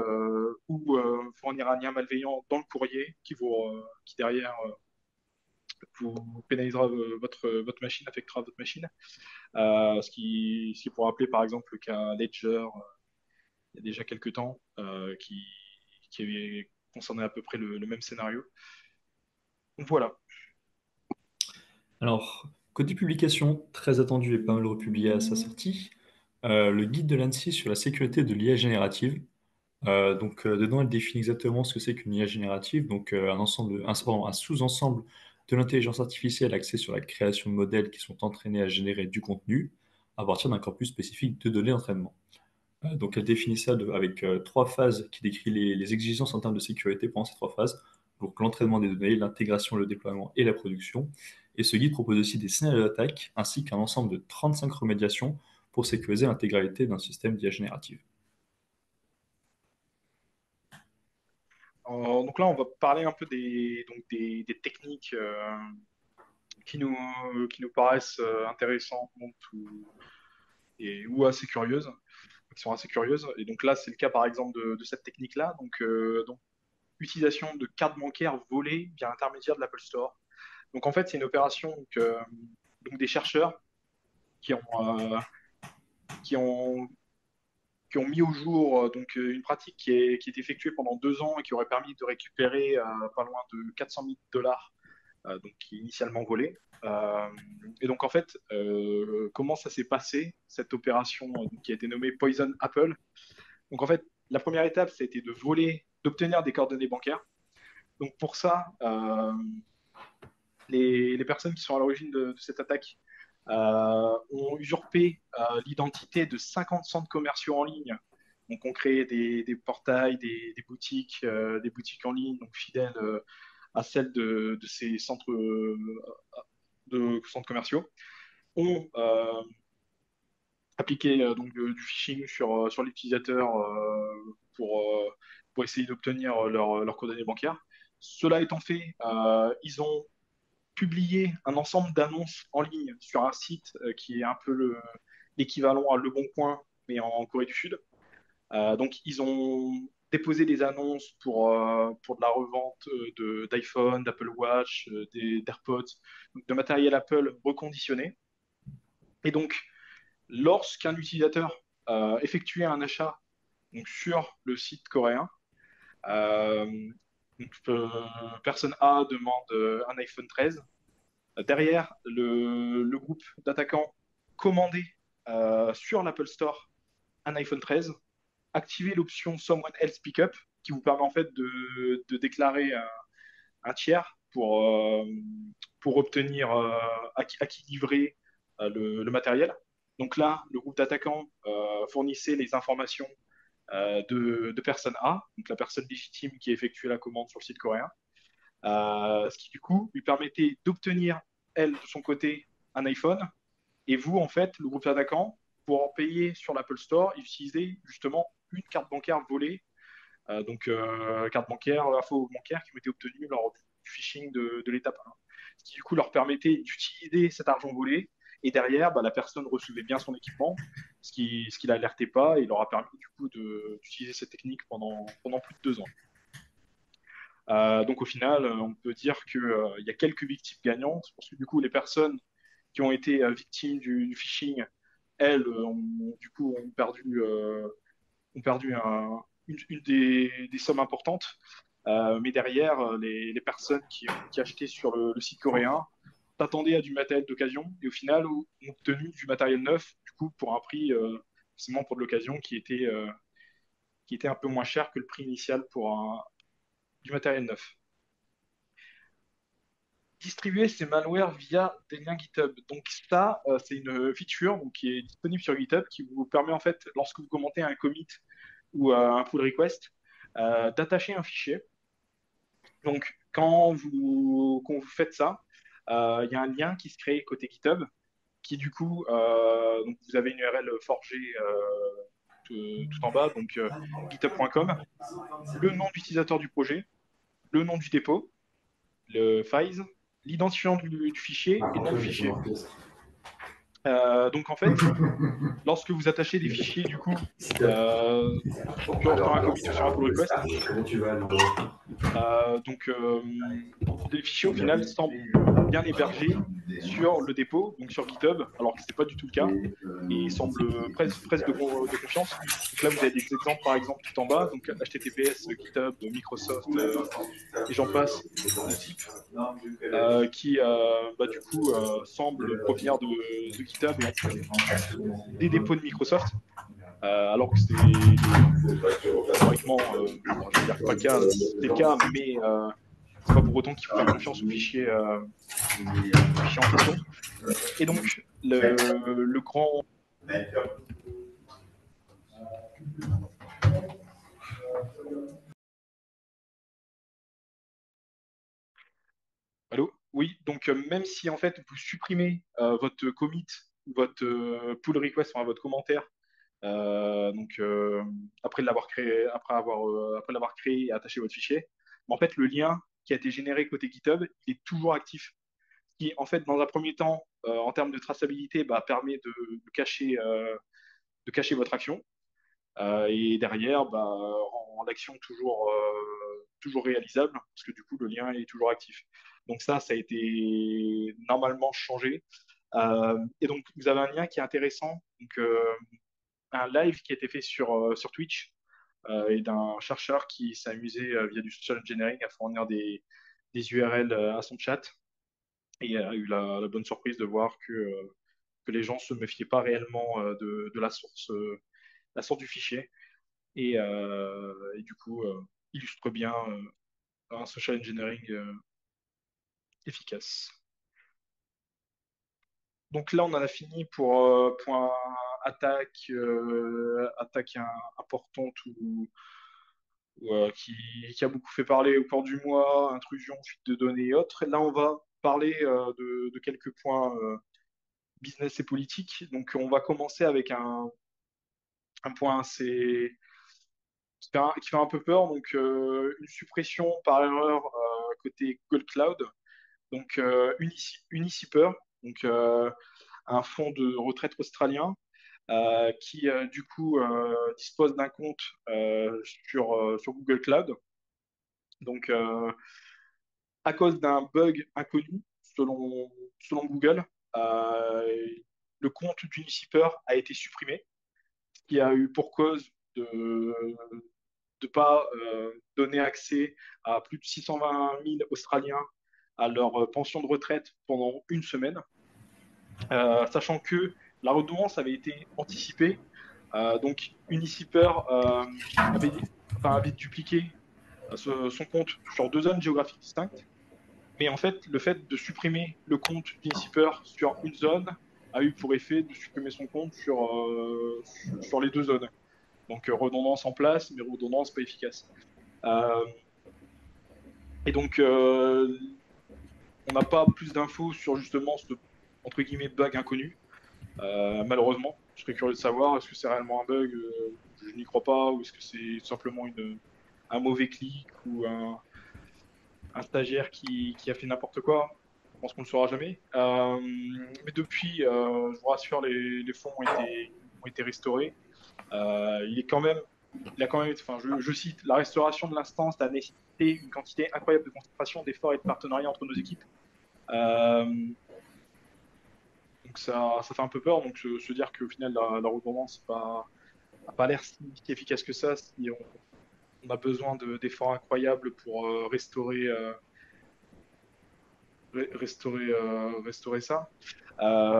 ou fournir un lien malveillant dans le courrier qui derrière vous pénalisera votre machine, affectera votre machine. Ce qui pourrait rappeler par exemple le cas Ledger il y a déjà quelques temps qui avait concerné à peu près le même scénario. Donc voilà. Alors, côté publication, très attendu et pas mal republié à sa sortie, le guide de l'ANSSI sur la sécurité de l'IA générative. Dedans, elle définit exactement ce que c'est qu'une IA générative, donc un sous-ensemble de l'intelligence artificielle axé sur la création de modèles qui sont entraînés à générer du contenu à partir d'un corpus spécifique de données d'entraînement. Donc, elle définit ça avec trois phases qui décrit les exigences en termes de sécurité pendant ces trois phases. Donc, l'entraînement des données, l'intégration, le déploiement et la production. Et ce guide propose aussi des scénarios d'attaque ainsi qu'un ensemble de 35 remédiations pour sécuriser l'intégralité d'un système d'IA générative. Donc là, on va parler un peu des techniques qui nous paraissent intéressantes ou assez curieuses, qui sont assez curieuses. Et donc là, c'est le cas par exemple de cette technique-là. Donc, utilisation de cartes bancaires volées via l'intermédiaire de l'Apple Store. Donc en fait, c'est une opération donc des chercheurs qui ont qui ont mis au jour une pratique qui est effectuée pendant 2 ans et qui aurait permis de récupérer pas loin de 400 000 dollars, donc initialement volés. Et donc en fait, comment ça s'est passé, cette opération qui a été nommée Poison Apple? Donc en fait, la première étape, ça a été de voler, d'obtenir des coordonnées bancaires. Donc pour ça, les personnes qui sont à l'origine de cette attaque ont usurpé l'identité de 50 centres commerciaux en ligne. Donc, on crée des portails, des boutiques en ligne, donc fidèles à celles de ces centres commerciaux. On appliqué du phishing sur l'utilisateur pour essayer d'obtenir leurs coordonnées bancaires. Cela étant fait, ils ont publié un ensemble d'annonces en ligne sur un site qui est un peu l'équivalent à Le Bon Coin, mais en Corée du Sud. Donc, ils ont déposé des annonces pour de la revente d'iPhone, d'Apple Watch, d'AirPods, donc de matériel Apple reconditionné. Et donc, lorsqu'un utilisateur effectuait un achat donc, sur le site coréen, euh, donc, personne A demande un iPhone 13. Derrière, le groupe d'attaquants commandait sur l'Apple Store un iPhone 13, activer l'option Someone Else Pickup qui vous permet en fait de déclarer un tiers pour obtenir à qui livrer le matériel. Donc là, le groupe d'attaquants fournissait les informations de personne A, donc la personne légitime qui a effectué la commande sur le site coréen, ce qui du coup lui permettait d'obtenir, elle, de son côté, un iPhone, et vous, en fait, le groupe d'attaquants, pour en payer sur l'Apple Store, utilisez justement une carte bancaire volée, carte bancaire, info bancaire qui ont été obtenues lors du phishing de l'étape 1. Ce qui du coup leur permettait d'utiliser cet argent volé, et derrière, bah, la personne recevait bien son équipement, ce qui l'alertait pas, et leur a permis du coup d'utiliser cette technique pendant plus de 2 ans. Donc au final, on peut dire qu'il y a quelques victimes gagnantes, parce que du coup, les personnes qui ont été victimes du phishing, elles, du coup, ont perdu une des sommes importantes. Mais derrière, les personnes qui achetaient sur le site coréen s'attendaient à du matériel d'occasion et au final ont obtenu du matériel neuf, du coup, pour un prix, forcément pour de l'occasion, qui était un peu moins cher que le prix initial du matériel neuf. Distribuer ces malwares via des liens GitHub. Donc ça, c'est une feature donc, qui est disponible sur GitHub qui vous permet en fait, lorsque vous commentez un commit ou un pull request, d'attacher un fichier. Donc quand vous faites ça, il y a un lien qui se crée côté GitHub qui du coup, donc vous avez une URL forgée tout en bas, donc github.com, le nom d'utilisateur du projet, le nom du dépôt, le files, l'identifiant du fichier et le nom du fichier. Donc en fait, lorsque vous attachez des fichiers du coup sur un commit ou sur un pull request, les fichiers au final semblent bien hébergés sur le dépôt, donc sur GitHub, alors que ce n'est pas du tout le cas, et ils semblent presque de confiance. Donc là, vous avez des exemples, par exemple, tout en bas, donc HTTPS, GitHub, Microsoft, et j'en passe, ou Zip, qui du coup semblent provenir de GitHub et des dépôts de Microsoft, alors que historiquement, je ne vais dire que pas le cas, c'est le cas, mais c'est pas pour autant qu'il faut faire confiance au fichier en question. Et donc, le grand. Allô? Oui, donc même si en fait vous supprimez votre commit, votre pull request, enfin, votre commentaire, après l'avoir créé, après l'avoir créé et attaché votre fichier, mais en fait le lien qui a été généré côté GitHub, il est toujours actif. Ce qui, en fait, dans un premier temps, en termes de traçabilité, permet de cacher votre action. Et derrière, rend l'action toujours réalisable, parce que du coup, le lien est toujours actif. Donc ça a été normalement changé. Et donc, vous avez un lien qui est intéressant. Donc, un live qui a été fait sur Twitch et d'un chercheur qui s'est amusé via du social engineering à fournir des URL à son chat et a eu la bonne surprise de voir que les gens se méfiaient pas réellement de la source du fichier et du coup illustre bien un social engineering efficace. Donc là, on en a fini pour un attaque importante qui a beaucoup fait parler au cours du mois, intrusion, fuite de données et autres. Et là, on va parler de quelques points business et politique. Donc, on va commencer avec un point qui fait un peu peur. Donc, une suppression par erreur côté Google Cloud. Donc, Unicipeur, donc un fonds de retraite australien qui du coup dispose d'un compte sur Google Cloud. Donc, à cause d'un bug inconnu, selon Google, euh, le compte d'Unicipeur a été supprimé, ce qui a eu pour cause de ne pas donner accès à plus de 620 000 Australiens à leur pension de retraite pendant une semaine, sachant que la redevance avait été anticipée. Donc, Unicipeur avait dupliqué son compte sur deux zones géographiques distinctes. Mais en fait, le fait de supprimer le compte d'Inicipeur sur une zone a eu pour effet de supprimer son compte sur les deux zones. Donc redondance en place, mais redondance pas efficace. Euh, et donc, on n'a pas plus d'infos sur justement ce entre guillemets bug inconnu. Malheureusement, je serais curieux de savoir est-ce que c'est réellement un bug, je n'y crois pas, ou est-ce que c'est simplement un mauvais clic ou un stagiaire qui a fait n'importe quoi. Je pense qu'on ne le saura jamais. Mais depuis, je vous rassure, les fonds ont été restaurés. Il a quand même, enfin, je cite, la restauration de l'instance a nécessité une quantité incroyable de concentration, d'efforts et de partenariat entre nos équipes. Euh, donc ça fait un peu peur. Donc se dire qu'au final la redondance n'a pas l'air si efficace que ça. Si on a besoin d'efforts incroyables pour restaurer ça.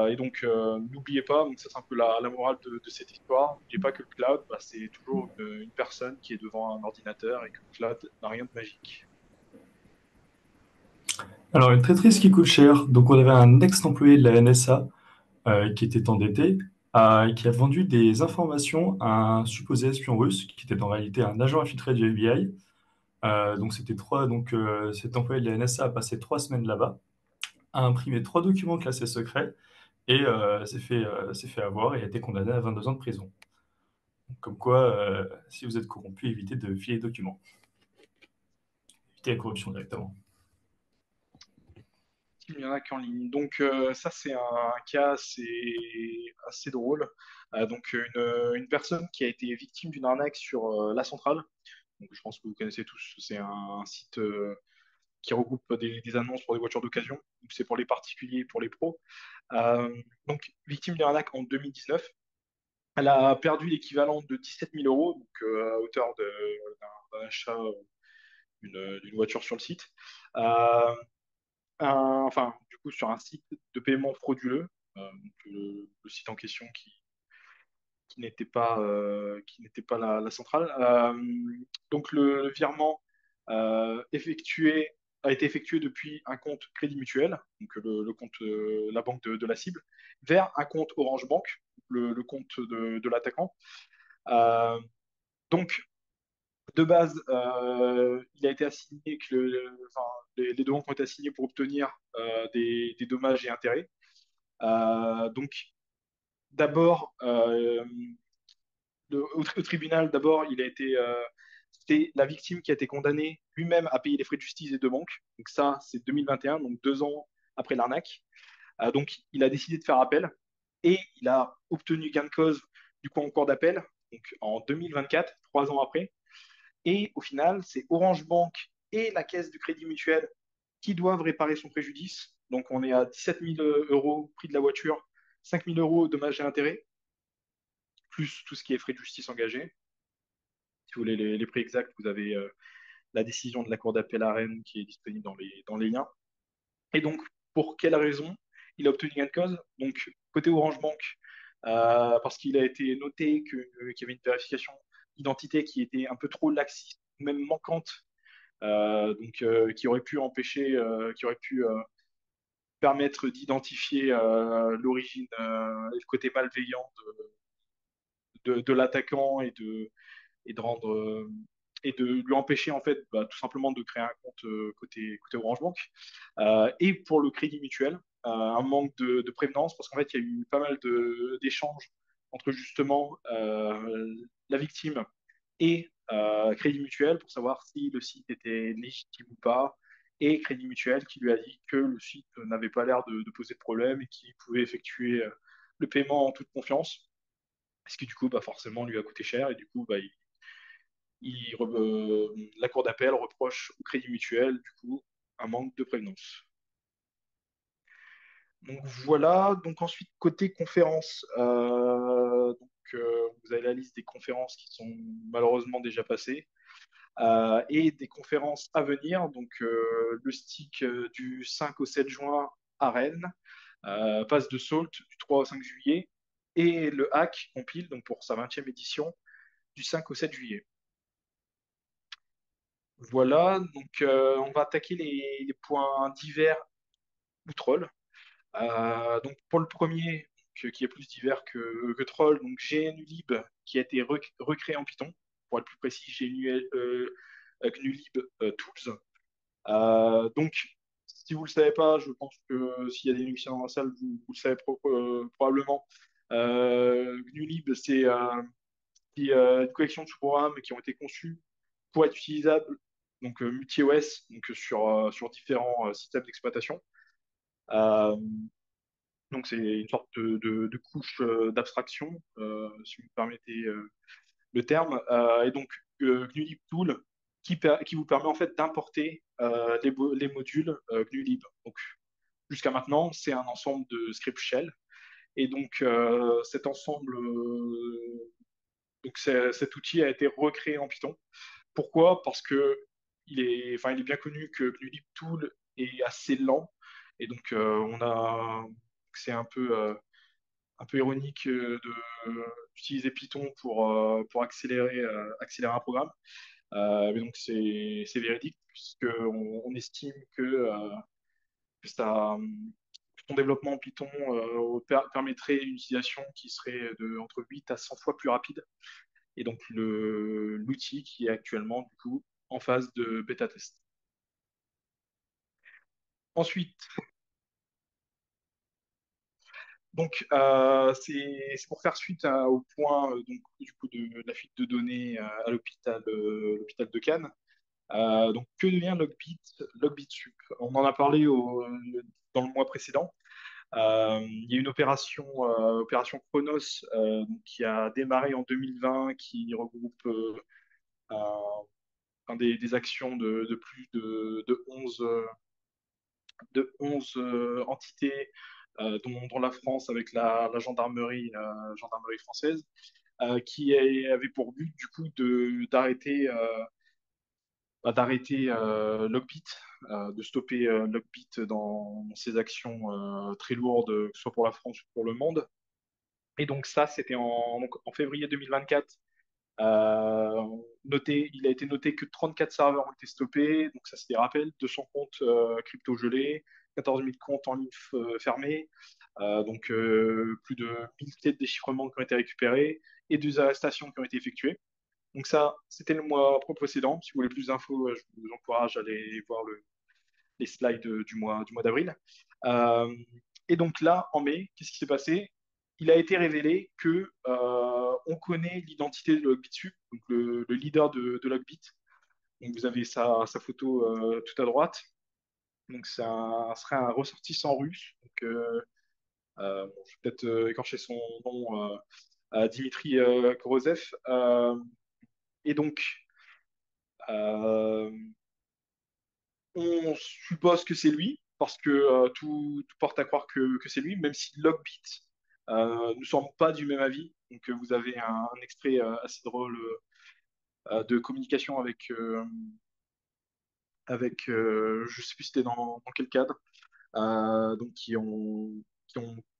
Et donc, n'oubliez pas, donc ça c'est un peu la morale de cette histoire, n'oubliez pas que le cloud, bah, c'est toujours une personne qui est devant un ordinateur et que le cloud n'a rien de magique. Alors, une traîtrise qui coûte cher. Donc, on avait un ex-employé de la NSA qui était endetté, qui a vendu des informations à un supposé espion russe, qui était en réalité un agent infiltré du FBI. Cet employé de la NSA a passé 3 semaines là-bas, a imprimé 3 documents classés secrets et s'est fait avoir et a été condamné à 22 ans de prison. Comme quoi, si vous êtes corrompu, évitez de filer les documents. Évitez la corruption directement. Il y en a qu'en ligne. Donc, ça, c'est un cas assez drôle. Donc, une personne qui a été victime d'une arnaque sur La Centrale. Donc, je pense que vous connaissez tous. C'est un site qui regroupe des annonces pour des voitures d'occasion. Donc, c'est pour les particuliers et pour les pros. Donc, victime d'une arnaque en 2019. Elle a perdu l'équivalent de 17 000 euros, donc à hauteur d'un achat d'une voiture sur le site. Euh, enfin, du coup, sur un site de paiement frauduleux, donc le site en question qui n'était pas la centrale. Donc, le virement a été effectué depuis un compte Crédit Mutuel, donc le compte, la banque de la cible, vers un compte Orange Bank, le compte de l'attaquant. Euh, donc, de base, il a été assigné que enfin, les deux banques ont été assignées pour obtenir des dommages et intérêts. Donc, d'abord, au tribunal, d'abord, c'était la victime qui a été condamnée lui-même à payer les frais de justice des deux banques. Donc ça, c'est 2021, donc 2 ans après l'arnaque. Donc, il a décidé de faire appel et il a obtenu gain de cause du coup en cours d'appel, donc en 2024, 3 ans après. Et au final, c'est Orange Bank et la caisse du Crédit Mutuel qui doivent réparer son préjudice. Donc, on est à 17 000 euros prix de la voiture, 5 000 euros dommages et intérêts, plus tout ce qui est frais de justice engagés. Si vous voulez les prix exacts, vous avez la décision de la Cour d'appel à Rennes qui est disponible dans les liens. Et donc, pour quelle raison il a obtenu gain de cause? Donc, côté Orange Bank, parce qu'il a été noté qu'il y avait une vérification d'identité qui était un peu trop laxiste, même manquante, qui aurait pu empêcher, qui aurait pu permettre d'identifier l'origine et le côté malveillant de l'attaquant et de rendre et de lui empêcher en fait tout simplement de créer un compte côté Orange Bank. Et pour le Crédit Mutuel, un manque de prévenance parce qu'en fait il y a eu pas mal d'échanges entre justement la victime et Crédit Mutuel pour savoir si le site était légitime ou pas. Et Crédit Mutuel qui lui a dit que le site n'avait pas l'air de poser de problème et qu'il pouvait effectuer le paiement en toute confiance. Ce qui du coup forcément lui a coûté cher et du coup la Cour d'appel reproche au Crédit Mutuel, du coup, un manque de prévenance. Donc voilà, donc ensuite, côté conférences, vous avez la liste des conférences qui sont malheureusement déjà passées, et des conférences à venir, donc le stick du 5 au 7 juin à Rennes, passe de Salt du 3 au 5 juillet, et le hack compile, donc pour sa 20e édition, du 5 au 7 juillet. Voilà, donc on va attaquer les points divers ou troll. Donc pour le premier, qui est plus divers que troll, donc GNUlib qui a été recréé en Python. Pour être plus précis, GNUlib Tools. Donc, si vous ne le savez pas, je pense que s'il y a des Linuxiens dans la salle, vous le savez probablement. GNUlib, c'est une collection de sous-programmes qui ont été conçus pour être utilisables donc multi-OS, donc sur différents systèmes d'exploitation. Euh, donc c'est une sorte de couche d'abstraction, si vous me permettez le terme. Et donc GNU Tool qui vous permet en fait d'importer les modules GNU Donc jusqu'à maintenant, c'est un ensemble de script shell. Et donc cet ensemble, cet outil a été recréé en Python. Pourquoi? Parce que il est bien connu que GNU Tool est assez lent. Et donc c'est un peu ironique d'utiliser Python pour accélérer un programme. Mais donc c'est véridique puisqu'on estime que que ton développement en Python permettrait une utilisation qui serait entre 8 à 100 fois plus rapide. Et donc l'outil qui est actuellement du coup en phase de bêta test. Ensuite, donc c'est pour faire suite au point donc du coup de la fuite de données à l'hôpital de Cannes. Donc que devient Logbit Sup? On en a parlé dans le mois précédent. Il y a une opération Chronos qui a démarré en 2020 qui regroupe des actions de plus de 11 entités, dont la France avec la gendarmerie française, avait pour but du coup d'arrêter Logbit, de stopper Logbit dans ses actions très lourdes, que ce soit pour la France ou pour le monde. Et donc ça, c'était en février 2024. Il a été noté que 34 serveurs ont été stoppés, donc ça c'est des rappels, 200 comptes crypto gelés, 14 000 comptes en ligne fermés, plus de 1000 clés de déchiffrement qui ont été récupérées et deux arrestations qui ont été effectuées. Donc ça, c'était le mois précédent. Si vous voulez plus d'infos, je vous encourage à aller voir les slides du mois d'avril. Euh, et donc là, en mai, qu'est-ce qui s'est passé? Il a été révélé que on connaît l'identité de Logbitsup, donc le leader de Logbit. Donc vous avez sa photo tout à droite. Donc ça serait un ressortissant russe. Donc, bon, je vais peut-être écorcher son nom, Dimitri Korolev. Et donc, euh, on suppose que c'est lui, parce que tout porte à croire que c'est lui, même si Logbit ne semblent pas du même avis. Donc, vous avez un extrait assez drôle de communication avec je sais plus c'était dans quel cadre, donc qui ont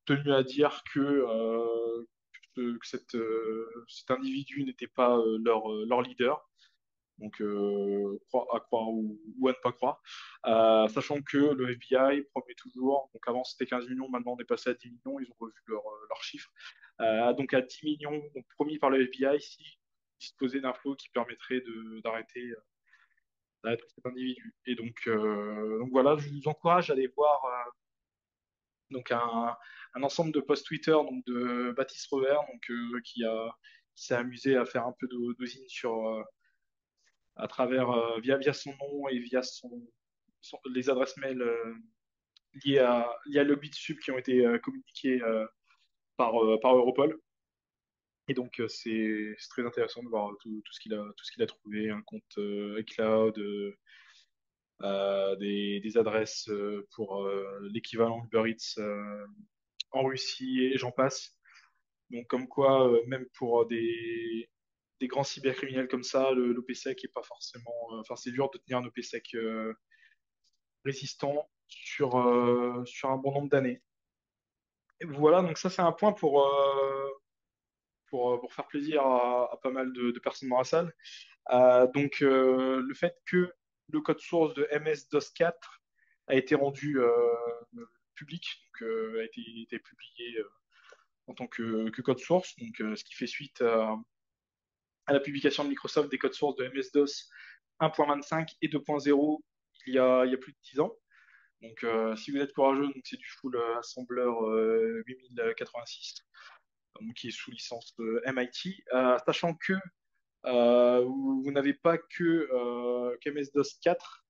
tenu à dire que cet individu n'était pas leur leader. Donc, à croire ou à ne pas croire. Sachant que le FBI promet toujours, donc avant c'était 15 millions, maintenant on est passé à 10 millions, ils ont revu leurs chiffres. Donc à 10 millions, donc promis par le FBI, si disposer d'infos qui permettraient d'arrêter cet individu. Et donc voilà, je vous encourage à aller voir donc un ensemble de posts Twitter donc de Baptiste Revers, donc qui s'est amusé à faire un peu d'osine à travers via son nom et via les adresses mail liées à l'Obitsub qui ont été communiquées par Europol. Et donc c'est très intéressant de voir tout ce qu'il a trouvé, un compte iCloud, des adresses pour l'équivalent Uber Eats en Russie et j'en passe. Donc comme quoi, même pour des grands cybercriminels comme ça, l'OPSEC est pas forcément. Enfin, c'est dur de tenir un OPSEC résistant sur un bon nombre d'années. Et voilà, donc ça c'est un point pour faire plaisir à pas mal de personnes dans la salle. Donc le fait que le code source de MS-DOS 4 a été rendu public, donc a été publié en tant que code source, donc ce qui fait suite à la publication de Microsoft des codes sources de MS-DOS 1.25 et 2.0 il y a plus de 10 ans. Donc, si vous êtes courageux, donc c'est du full assembleur 8086, donc qui est sous licence MIT, sachant que vous n'avez pas qu'MS-DOS 4.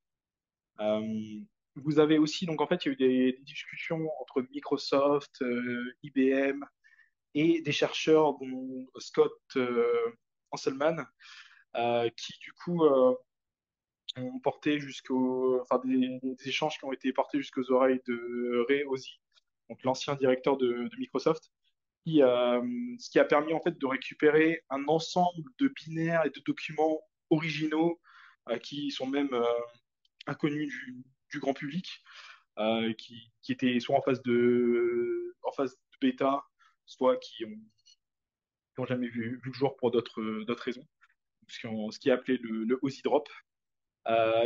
euh, vous avez aussi, donc en fait, il y a eu des discussions entre Microsoft, IBM et des chercheurs, dont Scott Hanselman, qui du coup ont porté enfin des échanges qui ont été portés jusqu'aux oreilles de Ray Ozzie, donc l'ancien directeur de Microsoft, qui, ce qui a permis en fait de récupérer un ensemble de binaires et de documents originaux qui sont même inconnus du grand public, qui étaient soit en phase de bêta, soit qui ont jamais vu le jour pour d'autres raisons, ce qui est appelé le Ozzy Drop.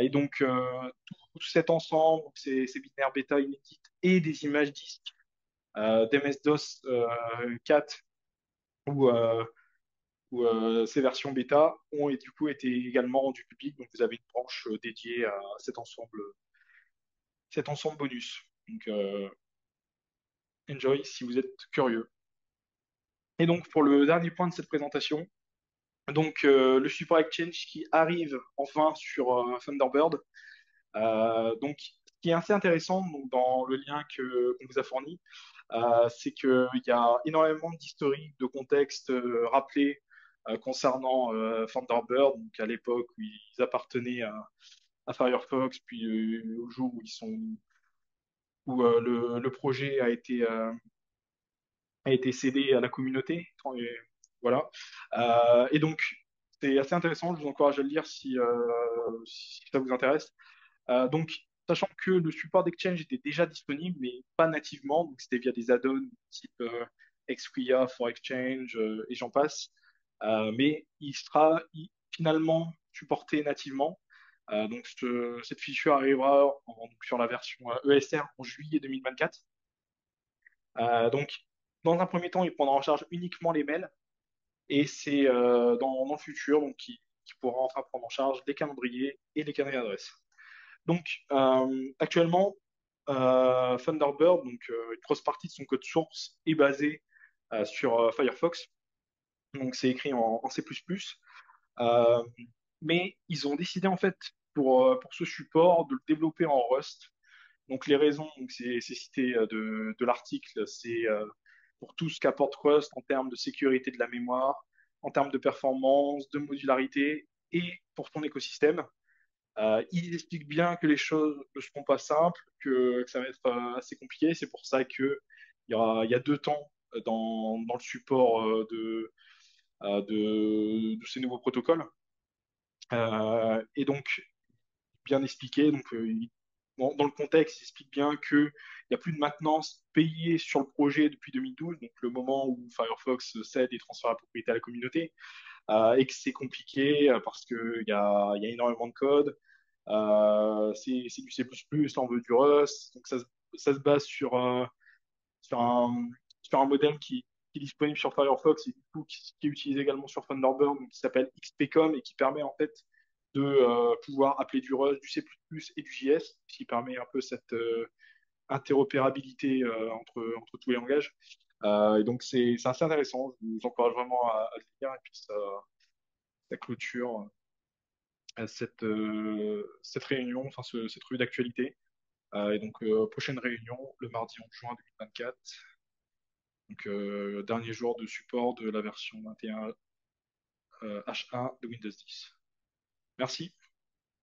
Et donc, tout cet ensemble, ces binaires bêta inédites et des images disques d'MS-DOS 4 ou, ces versions bêta ont du coup été également rendues publiques. Donc, vous avez une branche dédiée à cet ensemble bonus. Donc, enjoy si vous êtes curieux. Et donc, pour le dernier point de cette présentation, donc le support Exchange qui arrive enfin sur Thunderbird. Donc, ce qui est assez intéressant donc, dans le lien qu'on vous a fourni, c'est qu'il y a énormément d'historique, de contexte rappelé concernant Thunderbird, donc à l'époque où ils appartenaient à Firefox, puis au jour où le projet a été cédé à la communauté. Et voilà. Et donc, c'est assez intéressant. Je vous encourage à le lire si ça vous intéresse. Donc, sachant que le support d'Exchange était déjà disponible, mais pas nativement, donc c'était via des add-ons type Xquia for Exchange et j'en passe. Mais il sera finalement supporté nativement. Donc, cette feature arrivera donc, sur la version ESR en juillet 2024. Donc, dans un premier temps, il prendra en charge uniquement les mails et c'est dans le futur donc, qui pourra enfin prendre en charge les calendriers et les carnets d'adresse. Donc, actuellement, Thunderbird, donc une grosse partie de son code source est basée sur Firefox. Donc, c'est écrit en C++. Euh, mais ils ont décidé en fait pour ce support de le développer en Rust. Donc, les raisons, donc, c'est cité de l'article, c'est pour tout ce qu'apporte Rust en termes de sécurité de la mémoire, en termes de performance, de modularité et pour ton écosystème. Il explique bien que les choses ne seront pas simples, que ça va être assez compliqué. C'est pour ça qu'il y a 2 temps dans le support de ces nouveaux protocoles. Et donc, bien expliqué, donc, dans le contexte, il explique bien qu'il n'y a plus de maintenance payée sur le projet depuis 2012, donc le moment où Firefox cède et transfère la propriété à la communauté, et que c'est compliqué parce qu'il y a énormément de code. C'est du C++, là on veut du Rust, donc ça se base sur un, sur un modèle qui est disponible sur Firefox et du coup qui est utilisé également sur Thunderbird, donc qui s'appelle XPCOM et qui permet en fait de pouvoir appeler du Rust, du C++ et du JS, ce qui permet un peu cette interopérabilité entre tous les langages. Et donc c'est assez intéressant, je vous encourage vraiment à le lire et puis ça clôture cette réunion, enfin cette revue d'actualité. Et donc prochaine réunion le mardi 11 juin 2024. Donc, dernier jour de support de la version 21 H1 de Windows 10. Merci.